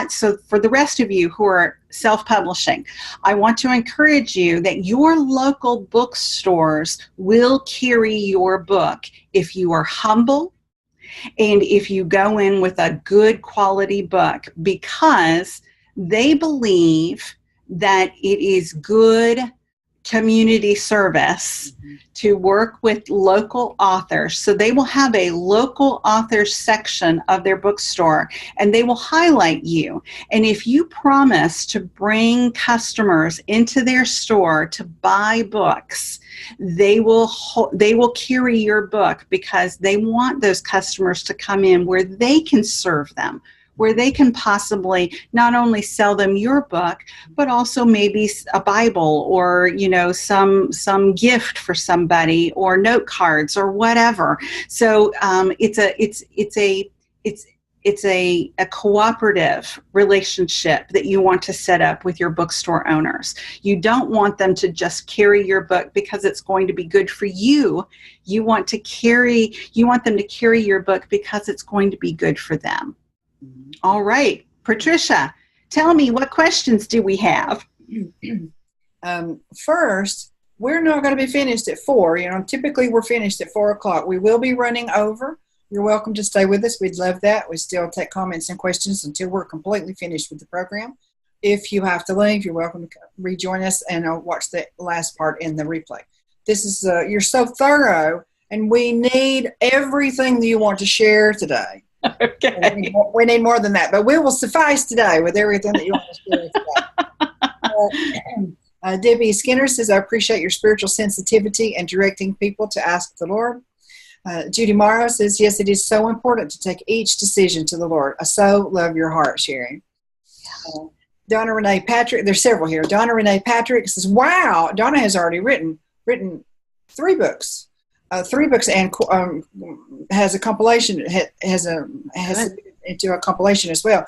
so for the rest of you who are self-publishing, I want to encourage you that your local bookstores will carry your book if you are humble and if you go in with a good quality book, because they believe that it is good community service to work with local authors. So they will have a local authors section of their bookstore, and they will highlight you. And if you promise to bring customers into their store to buy books, they will carry your book, because they want those customers to come in where they can serve them, where they can possibly not only sell them your book, but also maybe a Bible or, you know, some gift for somebody, or note cards or whatever. So it's a cooperative relationship that you want to set up with your bookstore owners. You don't want them to just carry your book because it's going to be good for you. You want them to carry your book because it's going to be good for them. All right, Patricia, tell me, what questions do we have? First, we're not going to be finished at 4. You know, typically we're finished at 4 o'clock. We will be running over. You're welcome to stay with us. We'd love that. We still take comments and questions until we're completely finished with the program. If you have to leave, you're welcome to rejoin us and watch the last part in the replay. This is you're so thorough, and we need everything that you want to share today. Okay. We need more than that, but we will suffice today with everything that you want to share today. Debbie Skinner says, I appreciate your spiritual sensitivity and directing people to ask the Lord. Judy Morrow says, yes, it is so important to take each decision to the Lord. I so love your heart, Cheri. Donna Renee Patrick, there's several here. Donna Renee Patrick says, wow, Donna has already written 3 books. 3 books and has a compilation, has into a compilation as well.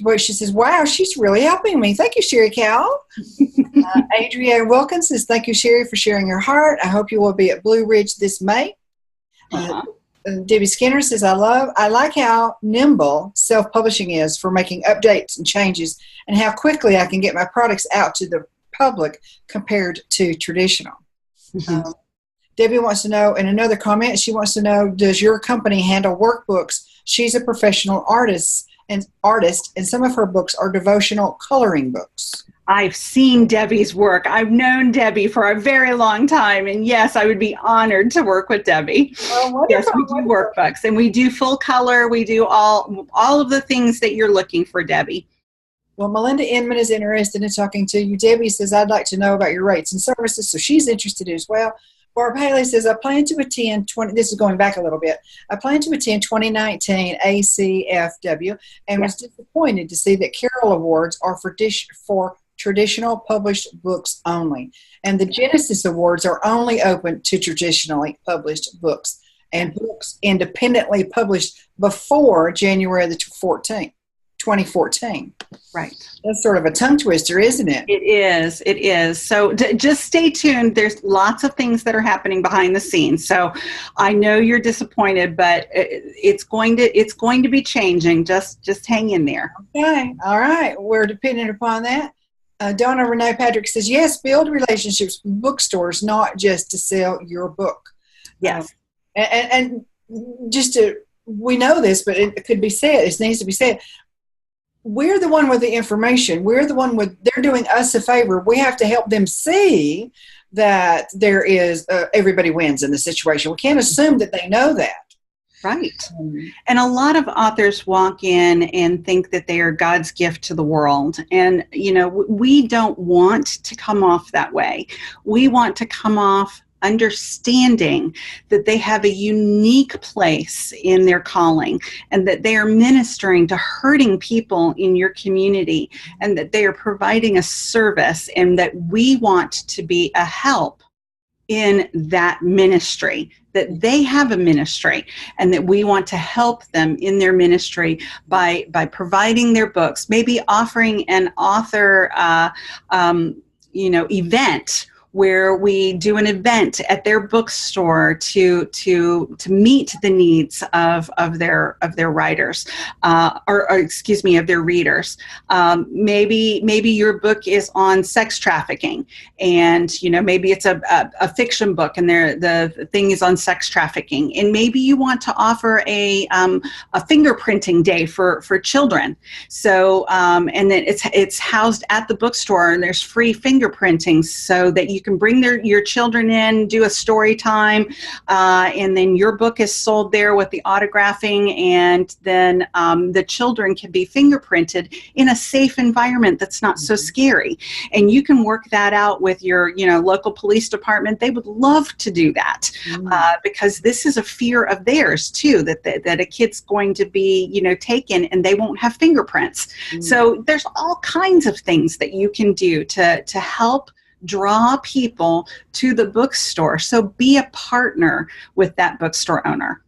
But she says, wow, she's really helping me. Thank you, Cheri Cowell. Adrienne Wilkins says, thank you, Cheri, for sharing your heart. I hope you will be at Blue Ridge this May. Debbie Skinner says, I like how nimble self-publishing is for making updates and changes, and how quickly I can get my products out to the public compared to traditional. Debbie wants to know, in another comment, she wants to know, does your company handle workbooks? She's a professional artist, and some of her books are devotional coloring books. I've seen Debbie's work. I've known Debbie for a very long time, and yes, I would be honored to work with Debbie. Oh, yes, we do workbooks, and we do full color. We do all of the things that you're looking for, Debbie. Well, Melinda Inman is interested in talking to you. Debbie says, I'd like to know about your rates and services, so she's interested as well. Barb Haley says, I plan to attend this is going back a little bit. I plan to attend 2019 ACFW and was disappointed to see that Carroll Awards are for traditional published books only. And the Genesis Awards are only open to traditionally published books and books independently published before January the 14th. 2014. Right. That's sort of a tongue twister, isn't it? It is. It is. So just stay tuned. There's lots of things that are happening behind the scenes. So I know you're disappointed, but it's going to be changing. Just hang in there. Okay. All right. We're dependent upon that. Donna Renee Patrick says, yes, build relationships with bookstores, not just to sell your book. Yes. And just we know this, but it could be said. It needs to be said. We're the one with the information. We're the one they're doing us a favor. We have to help them see that there is, everybody wins in the situation. We can't assume that they know that. Right. And a lot of authors walk in and think that they are God's gift to the world. And, we don't want to come off that way. We want to come off understanding that they have a unique place in their calling, and that they are ministering to hurting people in your community, and that they are providing a service, and that we want to be a help in that ministry, that they have a ministry, and that we want to help them in their ministry by providing their books, maybe offering an author event where we do an event at their bookstore to meet the needs of their writers, of their readers. Maybe your book is on sex trafficking, and maybe it's a fiction book, and the thing is on sex trafficking, and maybe you want to offer a fingerprinting day for children. So and then it's housed at the bookstore, and there's free fingerprinting so that you can bring your children in, do a story time, and then your book is sold there with the autographing, and then the children can be fingerprinted in a safe environment that's not so scary. And you can work that out with your local police department. They would love to do that because this is a fear of theirs too, that a kid's going to be taken and they won't have fingerprints. So there's all kinds of things that you can do to help draw people to the bookstore. So be a partner with that bookstore owner.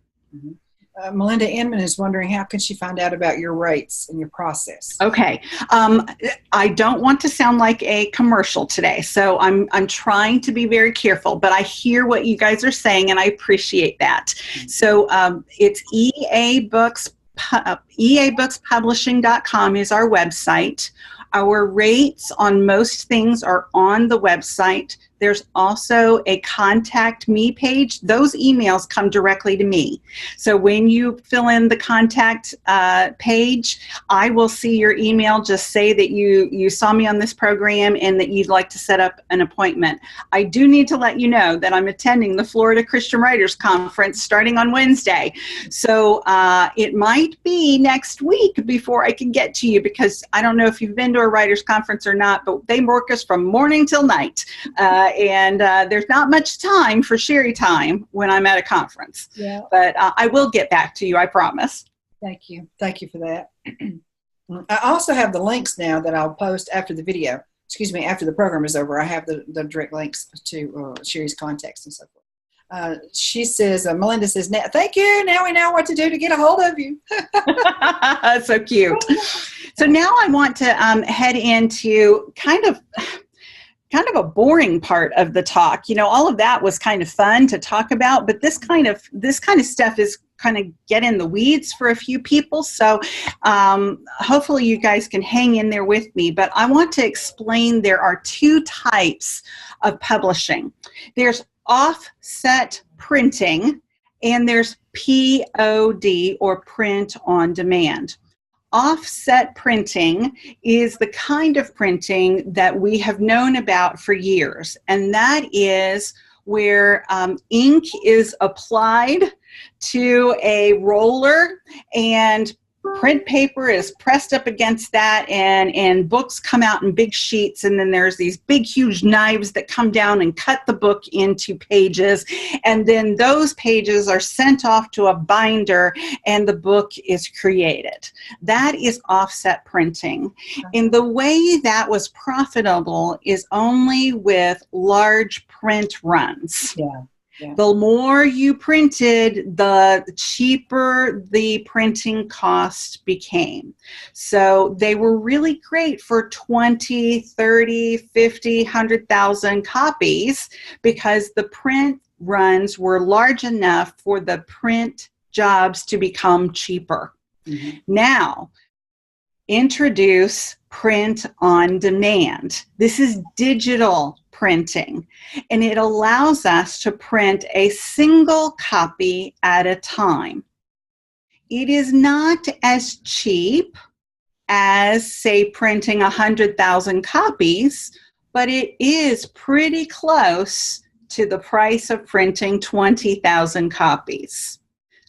Melinda Inman is wondering, how can she find out about your rates and your process? Okay. I don't want to sound like a commercial today, so I'm trying to be very careful, but I hear what you guys are saying, and I appreciate that. So it's eabookspublishing.com is our website. Our rates on most things are on the website. There's also a contact me page. Those emails come directly to me. So when you fill in the contact page, I will see your email. Just say that you saw me on this program and that you'd like to set up an appointment. I do need to let you know that I'm attending the Florida Christian Writers Conference starting on Wednesday. So it might be next week before I can get to you, because I don't know if you've been to a writers conference or not, but they work us from morning till night. And there's not much time for Cheri time when I'm at a conference. Yeah. But I will get back to you, I promise. Thank you. Thank you for that. I also have the links now that I'll post after the video. Excuse me, after the program is over. I have the direct links to Cheri's contacts and so forth. She says, Melinda says, thank you. Now we know what to do to get a hold of you. So cute. So now I want to head into kind of a boring part of the talk. You know, all of that was kind of fun to talk about, but this kind of stuff is kind of get in the weeds for a few people. So hopefully you guys can hang in there with me. But I want to explain there are two types of publishing. There's offset printing, and there's POD, or print on demand. Offset printing is the kind of printing that we have known about for years, and that is where ink is applied to a roller and print paper is pressed up against that, and books come out in big sheets, and then there's these big huge knives that come down and cut the book into pages, and then those pages are sent off to a binder and the book is created. That is offset printing. And the way that was profitable is only with large print runs. Yeah. Yeah. The more you printed, the cheaper the printing cost became. So they were really great for 20, 30, 50, 100,000 copies, because the print runs were large enough for the print jobs to become cheaper. Mm-hmm. Now, introduce print on demand. This is digital printing, and it allows us to print a single copy at a time. It is not as cheap as, say, printing 100,000 copies, but it is pretty close to the price of printing 20,000 copies.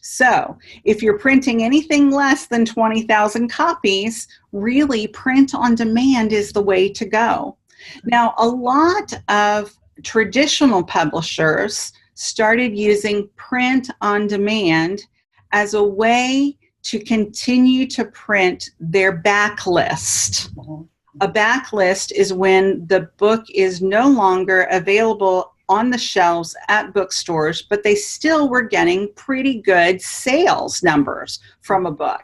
So if you're printing anything less than 20,000 copies, really print on demand is the way to go. Now, a lot of traditional publishers started using print on demand as a way to continue to print their backlist. A backlist is when the book is no longer available on the shelves at bookstores, but they still were getting pretty good sales numbers from a book.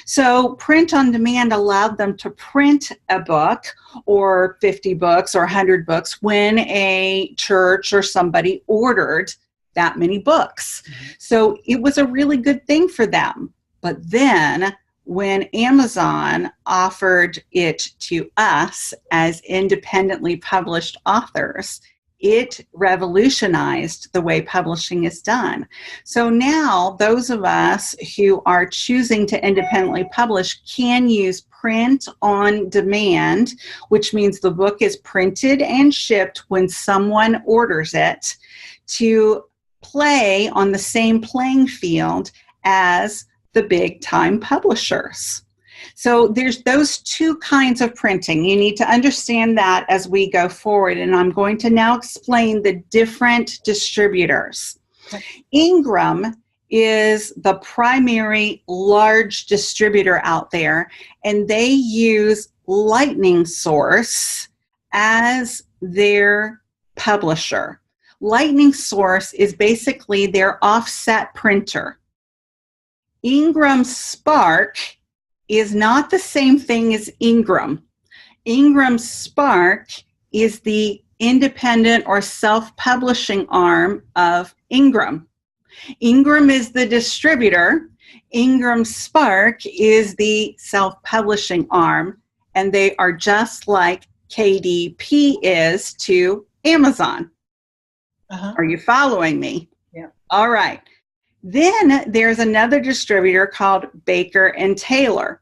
So print on demand allowed them to print a book or 50 books or 100 books when a church or somebody ordered that many books. Mm-hmm. So it was a really good thing for them. But then when Amazon offered it to us as independently published authors, it revolutionized the way publishing is done. So now those of us who are choosing to independently publish can use print on demand, which means the book is printed and shipped when someone orders it, to play on the same playing field as the big time publishers. So there's those two kinds of printing. You need to understand that as we go forward. And I'm going to now explain the different distributors. Okay. Ingram is the primary large distributor out there, and they use Lightning Source as their publisher. Lightning Source is basically their offset printer. Ingram Spark is not the same thing as Ingram. Ingram Spark is the independent or self-publishing arm of Ingram. Ingram is the distributor. Ingram Spark is the self-publishing arm, and they are just like KDP is to Amazon. Uh-huh. Are you following me? Yeah. All right. Then there's another distributor called Baker and Taylor.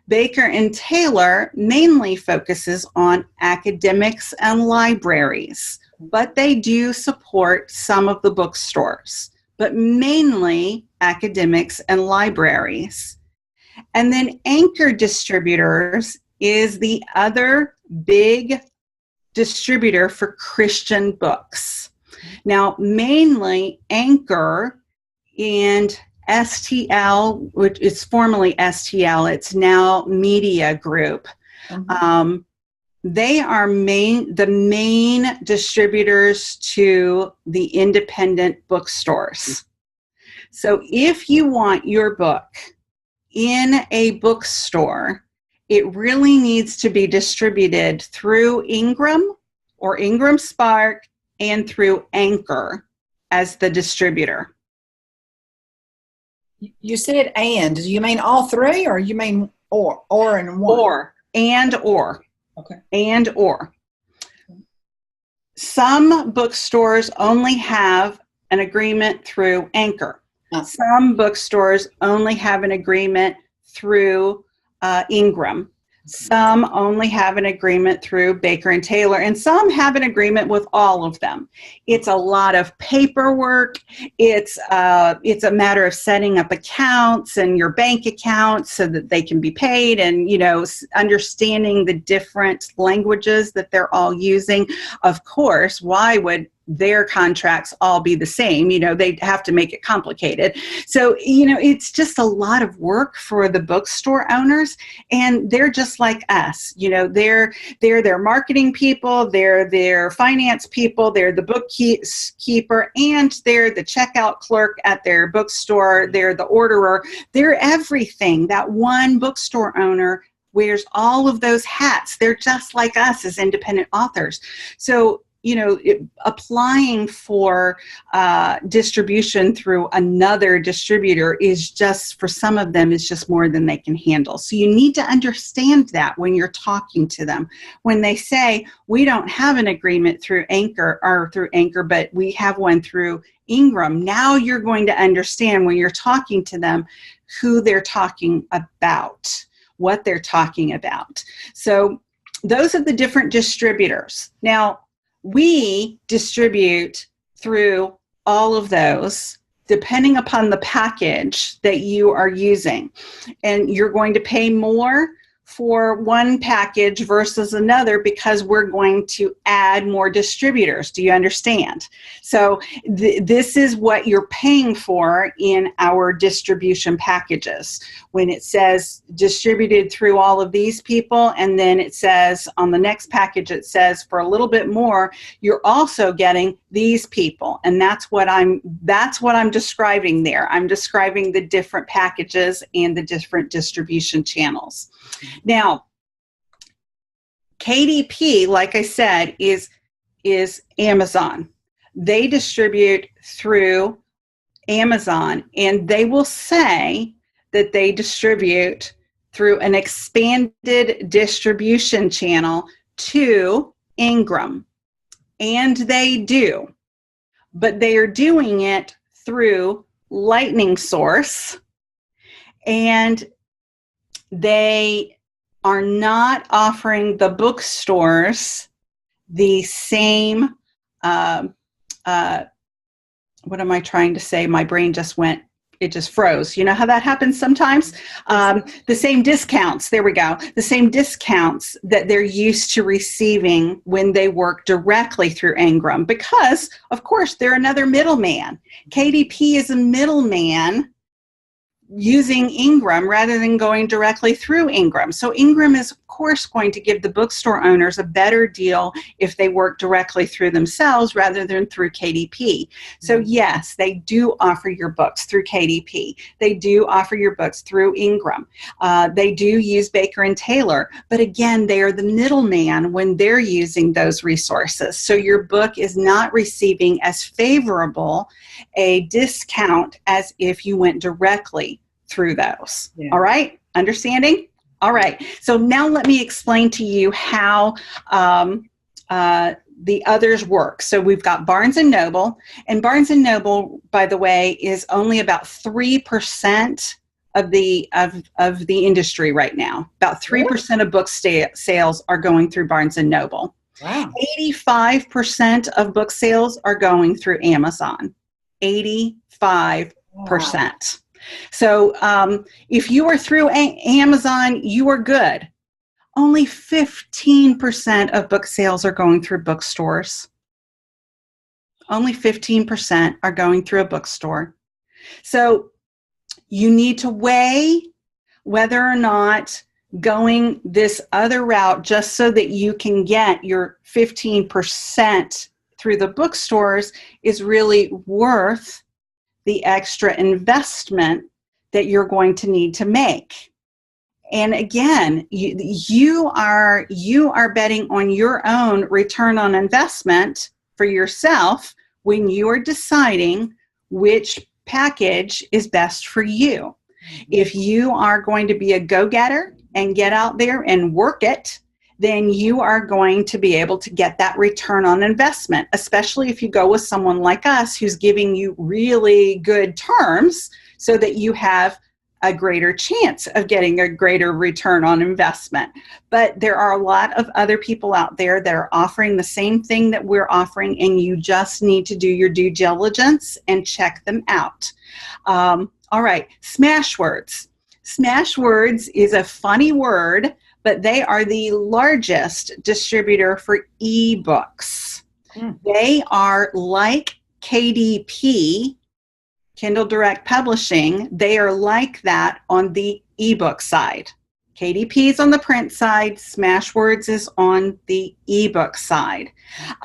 Baker and Taylor mainly focuses on academics and libraries, but they do support some of the bookstores, but mainly academics and libraries. And then Anchor Distributors is the other big distributor for Christian books. Now, mainly Anchor and STL, which is formerly STL, it's now Media Group. Mm-hmm. They are the main distributors to the independent bookstores. So if you want your book in a bookstore, it really needs to be distributed through Ingram or Ingram Spark and through Anchor as the distributor. You said and. Do you mean all three, or you mean or and one? Or. Okay. And or. Some bookstores only have an agreement through Anchor. Some bookstores only have an agreement through Ingram. Some only have an agreement through Baker and Taylor, and some have an agreement with all of them. It's a lot of paperwork. It's a matter of setting up accounts and your bank accounts so that they can be paid, and understanding the different languages that they're all using. Of course, why would their contracts all be the same? They have to make it complicated. So, it's just a lot of work for the bookstore owners, and they're just like us. They're their marketing people, they're their finance people, they're the bookkeeper, and they're the checkout clerk at their bookstore, they're the orderer, they're everything. That one bookstore owner wears all of those hats. They're just like us as independent authors. So, applying for distribution through another distributor is just, for some of them, is just more than they can handle. So you need to understand that when you're talking to them. When they say, we don't have an agreement through Anchor, but we have one through Ingram. Now you're going to understand when you're talking to them who they're talking about, what they're talking about. So those are the different distributors. Now, we distribute through all of those depending upon the package that you are using. And you're going to pay more for one package versus another because we're going to add more distributors. Do you understand? So this is what you're paying for in our distribution packages. When it says distributed through all of these people, and then it says on the next package, it says for a little bit more, you're also getting these people. And that's what I'm describing there. I'm describing the different packages and the different distribution channels. Now, KDP, like I said, is Amazon. They distribute through Amazon, and they will say that they distribute through an expanded distribution channel to Ingram. And they do. But they are doing it through Lightning Source, and they are not offering the bookstores the same, what am I trying to say? My brain just went, it just froze. You know how that happens sometimes? The same discounts, there we go, the same discounts that they're used to receiving when they work directly through Ingram, because, of course, they're another middleman. KDP is a middleman using Ingram rather than going directly through Ingram. So Ingram is, of course, going to give the bookstore owners a better deal if they work directly through themselves rather than through KDP. So yes, they do offer your books through KDP. They do offer your books through Ingram. They do use Baker and Taylor, but again, they are the middleman when they're using those resources. So your book is not receiving as favorable a discount as if you went directly through those. Yeah. All right? Understanding? All right. So now let me explain to you how the others work. So we've got Barnes and Noble, and Barnes and Noble, by the way, is only about 3% of the industry right now. About 3% of book sales are going through Barnes and Noble. Wow. 85% of book sales are going through Amazon. 85%. Wow. So if you are through Amazon, you are good. Only 15% of book sales are going through bookstores. Only 15% are going through a bookstore. So you need to weigh whether or not going this other route just so that you can get your 15% through the bookstores is really worth the extra investment that you're going to need to make. And again, you are betting on your own return on investment for yourself when you are deciding which package is best for you. If you are going to be a go-getter and get out there and work it, then you are going to be able to get that return on investment, especially if you go with someone like us who's giving you really good terms so that you have a greater chance of getting a greater return on investment. But there are a lot of other people out there that are offering the same thing that we're offering, and you just need to do your due diligence and check them out. All right, smash words. Smash words is a funny word, but they are the largest distributor for ebooks. They are like KDP, Kindle Direct Publishing. They are like that on the ebook side. KDP is on the print side. Smashwords is on the ebook side.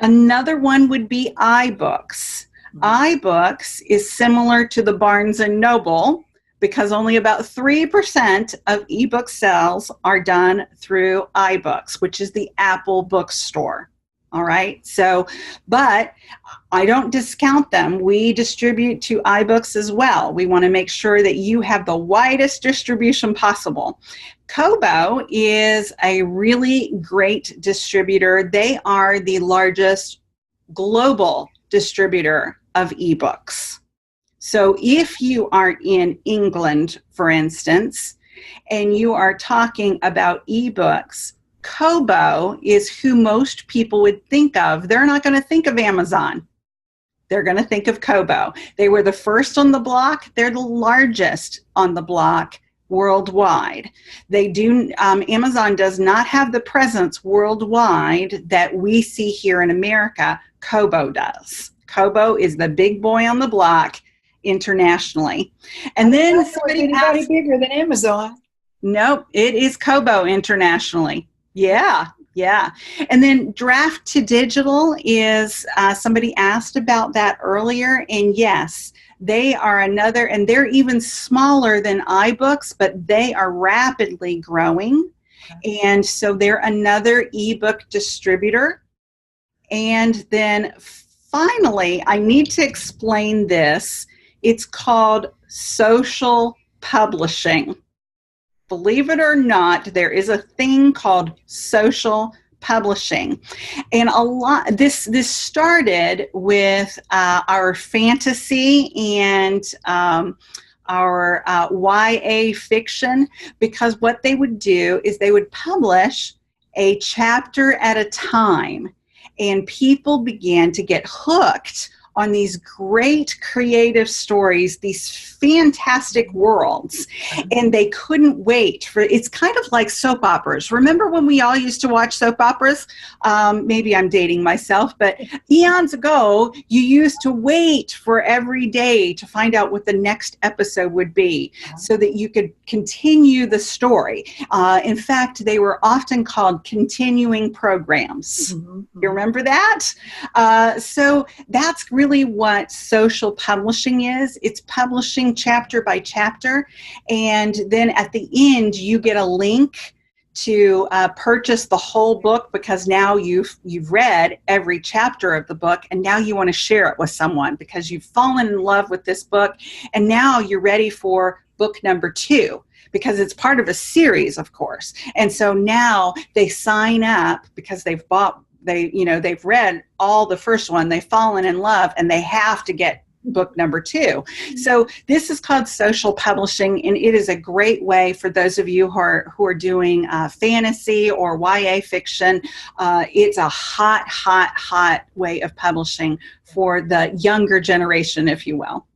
Another one would be iBooks. iBooks is similar to the Barnes and Noble because only about 3% of ebook sales are done through iBooks, which is the Apple bookstore. All right. So, but I don't discount them. We distribute to iBooks as well. We want to make sure that you have the widest distribution possible. Kobo is a really great distributor. They are the largest global distributor of ebooks. So if you are in England, for instance, and you are talking about ebooks, Kobo is who most people would think of. They're not going to think of Amazon. They're going to think of Kobo. They were the first on the block. They're the largest on the block worldwide. Amazon does not have the presence worldwide that we see here in America. Kobo does. Kobo is the big boy on the block internationally. And then somebody asked, bigger than Amazon. Nope, it is Kobo internationally. Yeah. And then Draft to Digital is, somebody asked about that earlier, and yes, they are another, and they're even smaller than iBooks, but they are rapidly growing. Okay. And so they're another ebook distributor. And then finally, I need to explain this. It's called social publishing. Believe it or not, there is a thing called social publishing. And this started with our fantasy and our YA fiction, because what they would do is they would publish a chapter at a time, and people began to get hooked on these great creative stories, these fantastic worlds, and they couldn't wait for, it's kind of like soap operas. Remember when we all used to watch soap operas? Maybe I'm dating myself, but eons ago, you used to wait for every day to find out what the next episode would be so that you could continue the story. In fact, they were often called continuing programs. You remember that? So that's really what social publishing is. It's publishing chapter by chapter, and then at the end you get a link to purchase the whole book, because now you've read every chapter of the book, and now you want to share it with someone because you've fallen in love with this book, and now you're ready for book number 2, because it's part of a series, of course. And so now they sign up because they've bought they've read all the first one, they've fallen in love, and they have to get book number 2. So this is called social publishing, and it is a great way for those of you who are doing fantasy or YA fiction. It's a hot way of publishing for the younger generation, if you will.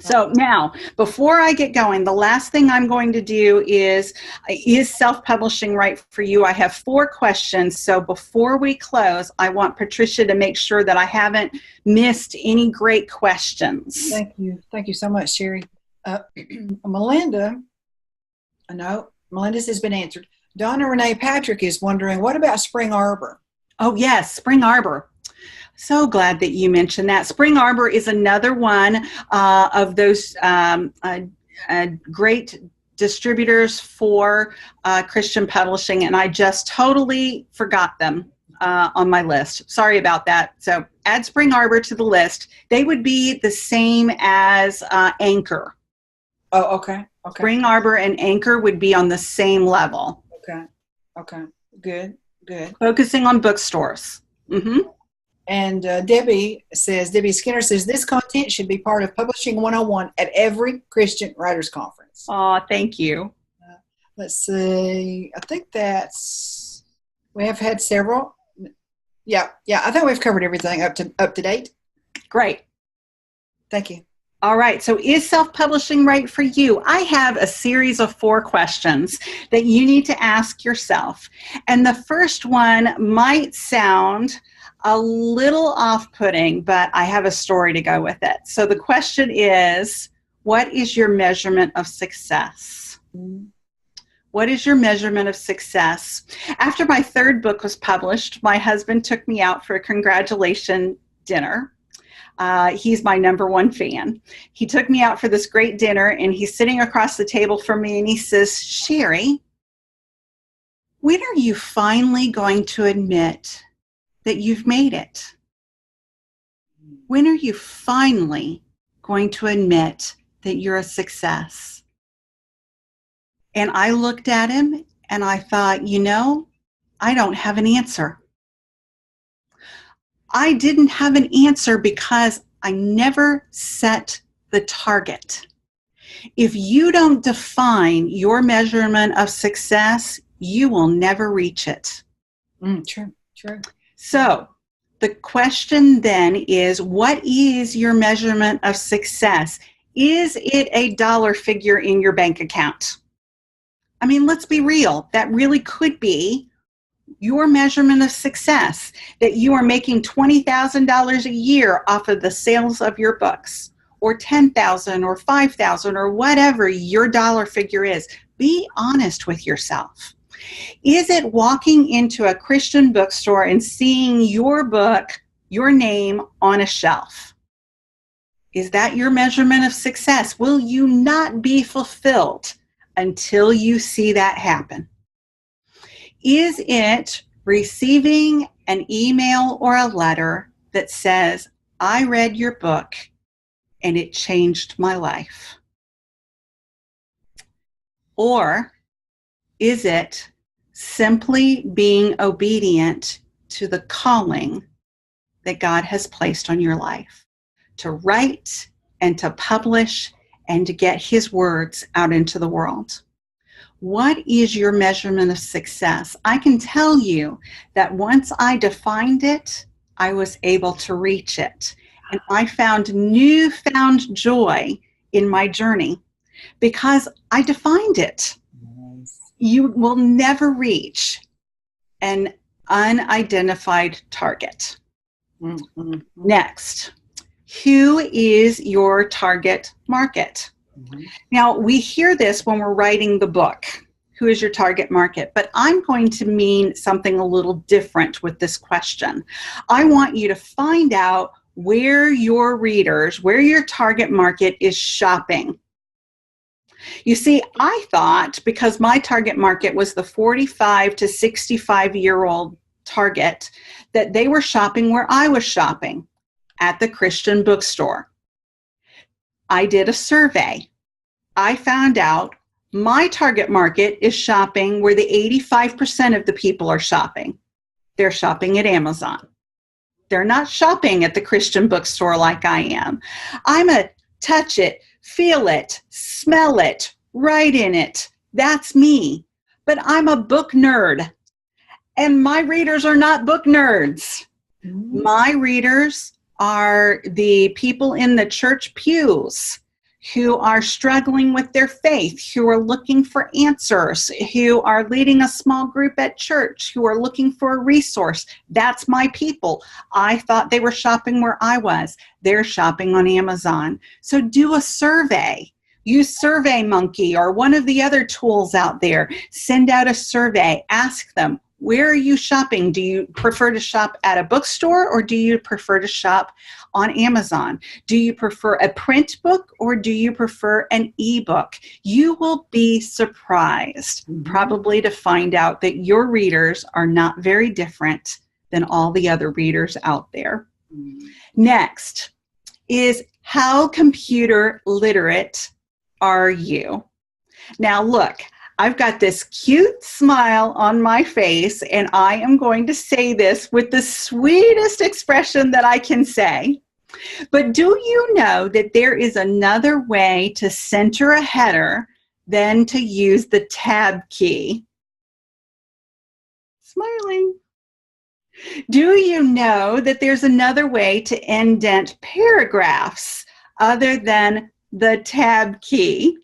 So now, before I get going, the last thing I'm going to do is self-publishing right for you? I have 4 questions. So before we close, I want Patricia to make sure that I haven't missed any great questions. Thank you. Thank you so much, Cheri. Melinda's has been answered. Donna Renee Patrick is wondering, what about Spring Arbor? Oh, yes, Spring Arbor. So glad that you mentioned that. Spring Arbor is another one of those great distributors for Christian publishing, and I just totally forgot them on my list. Sorry about that. So add Spring Arbor to the list. They would be the same as Anchor. Oh, okay. Spring Arbor and Anchor would be on the same level. Okay. Good. Focusing on bookstores. Mm-hmm. And Debbie Skinner says, this content should be part of Publishing 101 at every Christian Writers Conference. Oh, thank you. Let's see. I think we have had several. Yeah. I think we've covered everything up to date. Great. Thank you. All right. So is self-publishing right for you? I have a series of 4 questions that you need to ask yourself. And the first one might sound a little off-putting, but I have a story to go with it. So the question is, what is your measurement of success? What is your measurement of success? After my 3rd book was published, my husband took me out for a congratulation dinner. He's my number 1 fan. He took me out for this great dinner, and he's sitting across the table from me, and he says, Cheri, when are you finally going to admit that you've made it? When are you finally going to admit that you're a success? And I looked at him and I thought, I don't have an answer. I didn't have an answer because I never set the target. If you don't define your measurement of success, you will never reach it. True. So the question then is, what is your measurement of success? Is it a dollar figure in your bank account? I mean, let's be real. That really could be your measurement of success, that you are making $20,000 a year off of the sales of your books, or $10,000 or $5,000 or whatever your dollar figure is. Be honest with yourself. Is it walking into a Christian bookstore and seeing your book, your name on a shelf? Is that your measurement of success? Will you not be fulfilled until you see that happen? Is it receiving an email or a letter that says, I read your book and it changed my life? Or is it simply being obedient to the calling that God has placed on your life, to write and to publish and to get His words out into the world? What is your measurement of success? I can tell you that once I defined it, I was able to reach it. And I found newfound joy in my journey because I defined it. You will never reach an unidentified target. Mm-hmm. Next, who is your target market? Mm-hmm. Now, we hear this when we're writing the book. Who is your target market? But I'm going to mean something a little different with this question. I want you to find out where your readers, where your target market is shopping. You see, I thought because my target market was the 45 to 65-year-old target, that they were shopping where I was shopping, at the Christian bookstore. I did a survey. I found out my target market is shopping where the 85% of the people are shopping, They're shopping at Amazon. They're not shopping at the Christian bookstore like I am. I'm a touch it, feel it, smell it, write in it. That's me. But I'm a book nerd. And my readers are not book nerds. Mm-hmm. My readers are the people in the church pews who are struggling with their faith, who are looking for answers, who are leading a small group at church, who are looking for a resource. That's my people. I thought they were shopping where I was. They're shopping on Amazon. So do a survey. Use SurveyMonkey or one of the other tools out there. Send out a survey. Ask them, where are you shopping? Do you prefer to shop at a bookstore or do you prefer to shop on Amazon? Do you prefer a print book or do you prefer an ebook? You will be surprised probably to find out that your readers are not very different than all the other readers out there. Next is, how computer literate are you? Now look, I've got this cute smile on my face, and I am going to say this with the sweetest expression that I can say. But do you know that there is another way to center a header than to use the tab key? Smiling. Do you know that there's another way to indent paragraphs other than the tab key?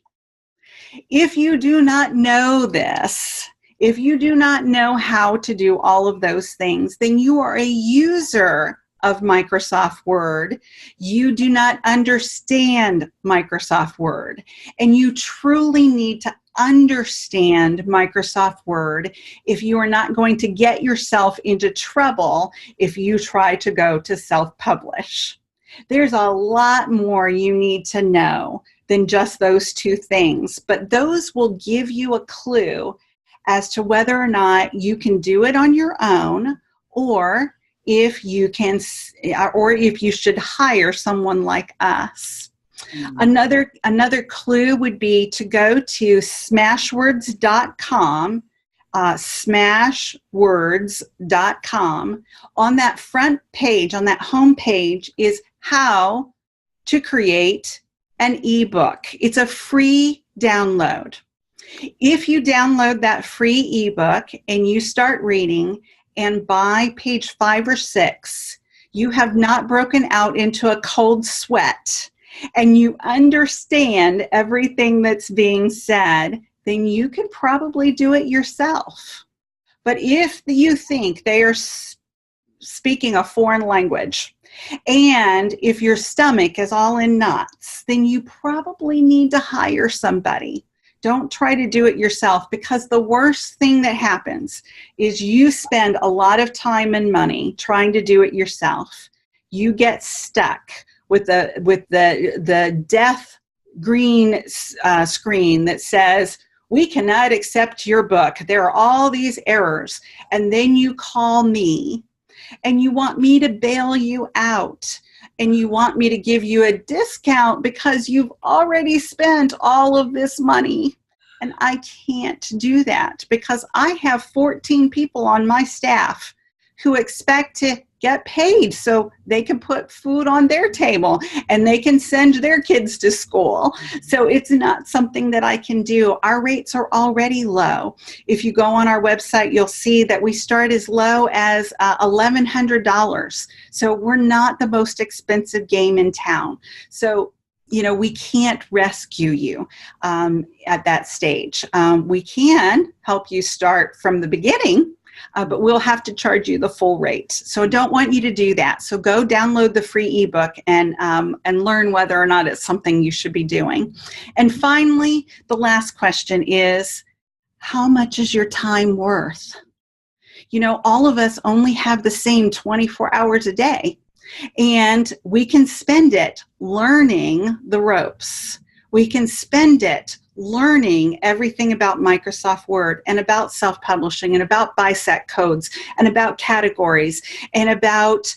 If you do not know this, if you do not know how to do all of those things, then you are a user of Microsoft Word. You do not understand Microsoft Word, and you truly need to understand Microsoft Word if you are not going to get yourself into trouble if you try to go to self-publish. There's a lot more you need to know than just those two things, but those will give you a clue as to whether or not you can do it on your own, or if you can, or if you should hire someone like us. Another clue would be to go to smashwords.com, smashwords.com. On that front page, on that home page, is how to create an ebook. It's a free download. If you download that free ebook and you start reading, and by page 5 or 6, you have not broken out into a cold sweat and you understand everything that's being said, then you could probably do it yourself. But if you think they are speaking a foreign language, and if your stomach is all in knots, then you probably need to hire somebody. Don't try to do it yourself, because the worst thing that happens is you spend a lot of time and money trying to do it yourself. You get stuck with the death green screen that says, "We cannot accept your book. There are all these errors." And then you call me and you want me to bail you out, and you want me to give you a discount because you've already spent all of this money. And I can't do that, because I have 14 people on my staff who expect to get paid so they can put food on their table and they can send their kids to school. So it's not something that I can do. Our rates are already low. If you go on our website, you'll see that we start as low as $1,100. So we're not the most expensive game in town. So, you know, we can't rescue you at that stage. We can help you start from the beginning, but we'll have to charge you the full rate. So I don't want you to do that. So go download the free ebook and learn whether or not it's something you should be doing. And finally, the last question is, how much is your time worth? You know, all of us only have the same 24 hours a day, and we can spend it learning the ropes. We can spend it learning everything about Microsoft Word and about self-publishing and about BISEC codes and about categories and about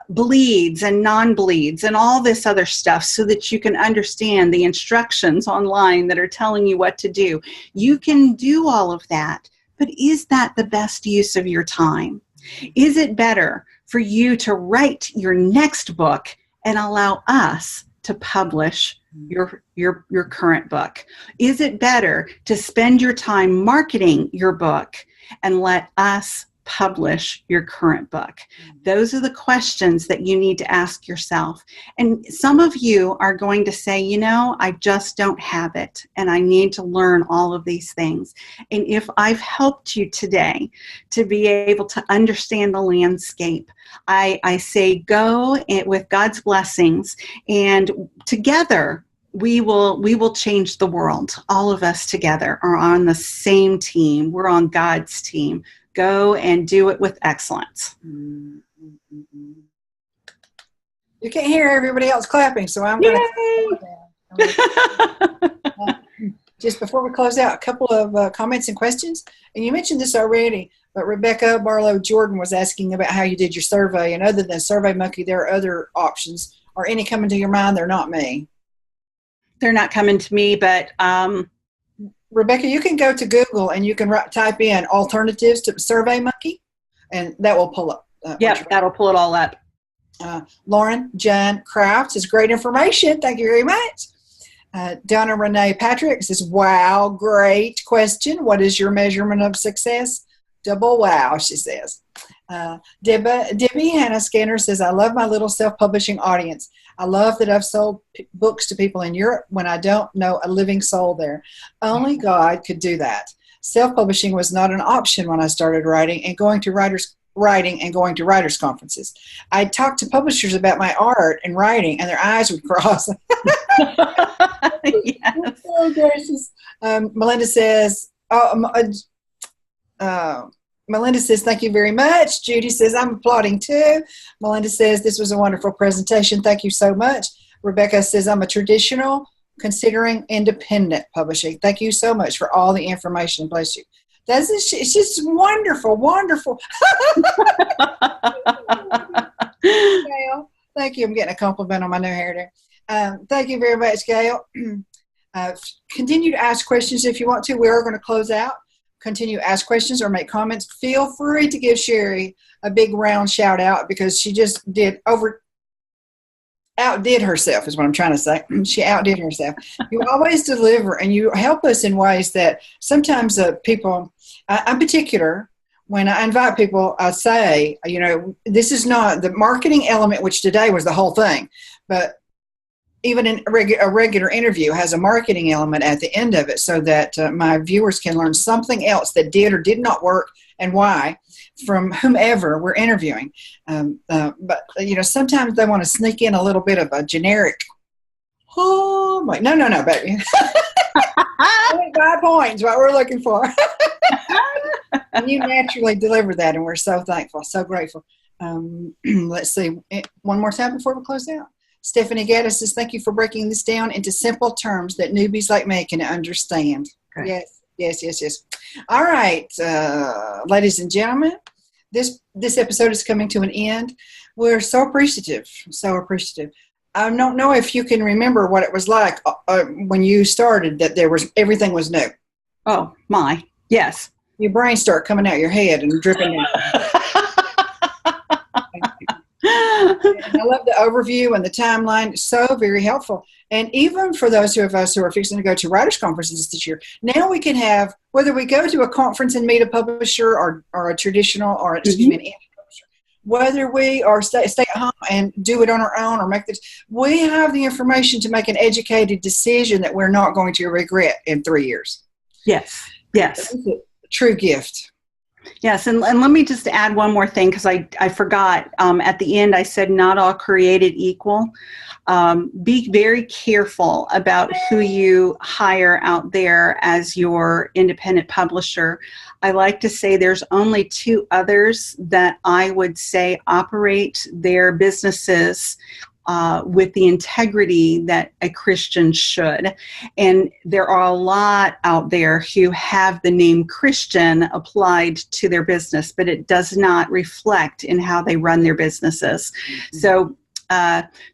bleeds and non-bleeds and all this other stuff, so that you can understand the instructions online that are telling you what to do. You can do all of that, but is that the best use of your time? Is it better for you to write your next book and allow us to publish your current book? Is it better to spend your time marketing your book and let us publish your current book? Those are the questions that you need to ask yourself. And some of you are going to say, I just don't have it, and I need to learn all of these things. And if I've helped you today to be able to understand the landscape, I say go with God's blessings, and together we will change the world. All of us together are on the same team. We're on God's team. Go and do it with excellence. You can't hear everybody else clapping, so I'm going to just before we close out, a couple of comments and questions. And you mentioned this already, but Rebecca Barlow Jordan was asking about how you did your survey. And other than SurveyMonkey, there are other options. Are any coming to your mind? They're not me. They're not coming to me, but Rebecca, you can go to Google and you can type in alternatives to SurveyMonkey, and that will pull up. That'll pull it all up. Lauren John Kraft says, great information. Thank you very much. Donna Renee Patrick says, wow, great question. What is your measurement of success? Double wow, she says. Debbie Hannah Scanner says, I love my little self-publishing audience. I love that I've sold books to people in Europe when I don't know a living soul there. Only God could do that. Self-publishing was not an option when I started writing and going to writers conferences. I'd talk to publishers about my art and writing, and their eyes would cross. Yes. Oh, gracious. Melinda says, Melinda says, thank you very much. Judy says, I'm applauding too. Melinda says, this was a wonderful presentation. Thank you so much. Rebecca says, I'm a traditional, considering independent publishing. Thank you so much for all the information. Bless you. It's just wonderful, wonderful. Gail, thank you. I'm getting a compliment on my new hair there. Thank you very much, Gail. Continue to ask questions if you want to. We are going to close out. Continue to ask questions or make comments. Feel free to give Cheri a big round shout out because she just outdid herself is what I'm trying to say. She outdid herself. You always deliver, and you help us in ways that sometimes people, I'm particular, when I invite people, I say, this is not the marketing element, which today was the whole thing, but even a regular interview has a marketing element at the end of it so that my viewers can learn something else that did or did not work and why from whomever we're interviewing. But sometimes they want to sneak in a little bit of a generic, no, baby. 5 points, what we're looking for. And you naturally deliver that, and we're so thankful, so grateful. Let's see, one more time before we close out. Stephanie Gaddis says, thank you for breaking this down into simple terms that newbies like me can understand. Okay. Yes. All right, ladies and gentlemen, this episode is coming to an end. We're so appreciative. I don't know if you can remember what it was like when you started, that everything was new. Oh, my. Yes. Your brain started coming out your head and dripping down. And I love the overview and the timeline. It's so very helpful. And even for those of us who are fixing to go to writers' conferences this year, now we can have, whether we go to a conference and meet a publisher or a traditional or an indie publisher, whether we are stay at home and do it on our own or make this, we have the information to make an educated decision that we're not going to regret in 3 years. Yes. It's a true gift. Yes, and let me just add one more thing because I forgot. At the end, I said not all created equal. Be very careful about who you hire out there as your independent publisher. I like to say there's only 2 others that I would say operate their businesses with the integrity that a Christian should. And there are a lot out there who have the name Christian applied to their business, but it does not reflect in how they run their businesses. Mm-hmm. So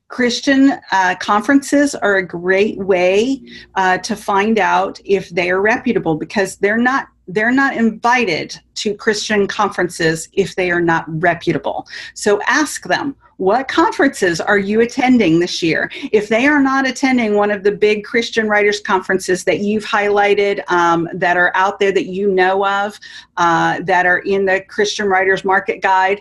Christian conferences are a great way to find out if they are reputable, because they're not they're not invited to Christian conferences if they are not reputable. So ask them, what conferences are you attending this year? If they are not attending one of the big Christian writers conferences that you've highlighted, that are out there that you know of, that are in the Christian Writers Market Guide,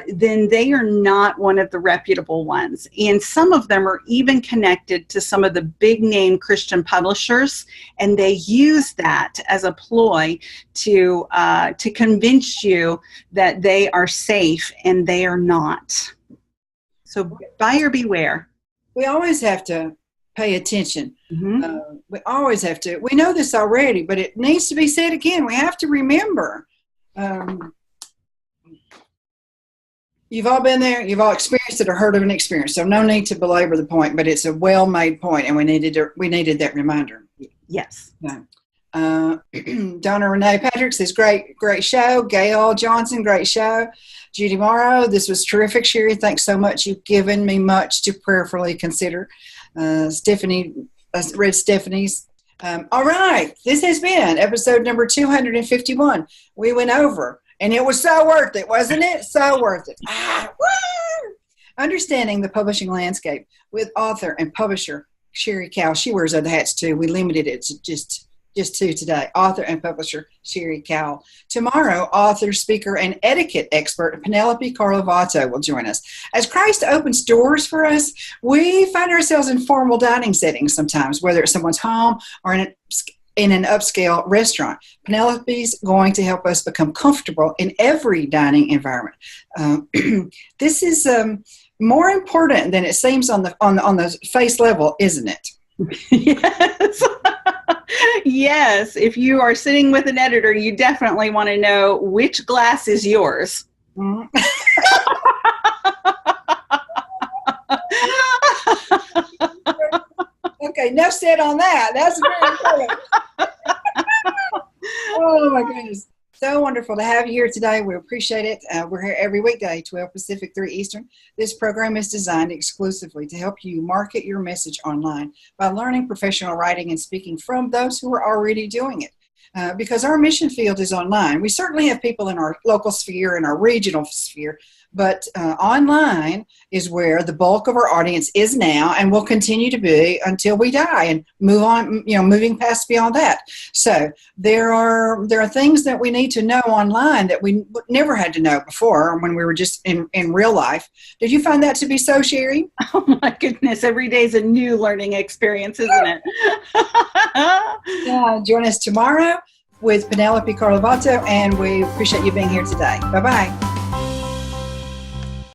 then they are not one of the reputable ones. And some of them are even connected to some of the big name Christian publishers, and they use that as a ploy to convince you that they are safe, and they are not. So buyer beware. We always have to pay attention. Mm-hmm. We always have to. We know this already, but it needs to be said again. We have to remember. You've all been there. You've all experienced it or heard of an experience. So no need to belabor the point, but it's a well-made point, and we needed that reminder. Yes. Donna Renee Patrick says, great show. Gail Johnson, great show. Judy Morrow, this was terrific. Cheri, thanks so much. You've given me much to prayerfully consider. Stephanie, read Stephanie's. All right, this has been episode number 251. We went over, and it was so worth it, wasn't it? So worth it. Woo! Understanding the publishing landscape with author and publisher Cheri Cowell. She wears other hats too. We limited it to just two today. Author and publisher Cheri Cowell. Tomorrow, author, speaker, and etiquette expert Penelope Carlovato will join us. As Christ opens doors for us, we find ourselves in formal dining settings sometimes, whether it's someone's home or in an upscale restaurant. Penelope's going to help us become comfortable in every dining environment. This is more important than it seems on the face level, isn't it? Yes. Yes. If you are sitting with an editor, you definitely want to know which glass is yours. Mm-hmm. Okay, enough said on that. That's very important. Oh my goodness. So wonderful to have you here today. We appreciate it. We're here every weekday, 12 Pacific, 3 Eastern. This program is designed exclusively to help you market your message online by learning professional writing and speaking from those who are already doing it. Because our mission field is online. We certainly have people in our local sphere and our regional sphere, but online is where the bulk of our audience is now and will continue to be until we die and move on, moving past beyond that. So there are things that we need to know online that we never had to know before when we were just in real life. Did you find that to be so, Cheri? Oh my goodness, every day is a new learning experience, isn't it? Join us tomorrow with Penelope Carlovato, and we appreciate you being here today. Bye-bye.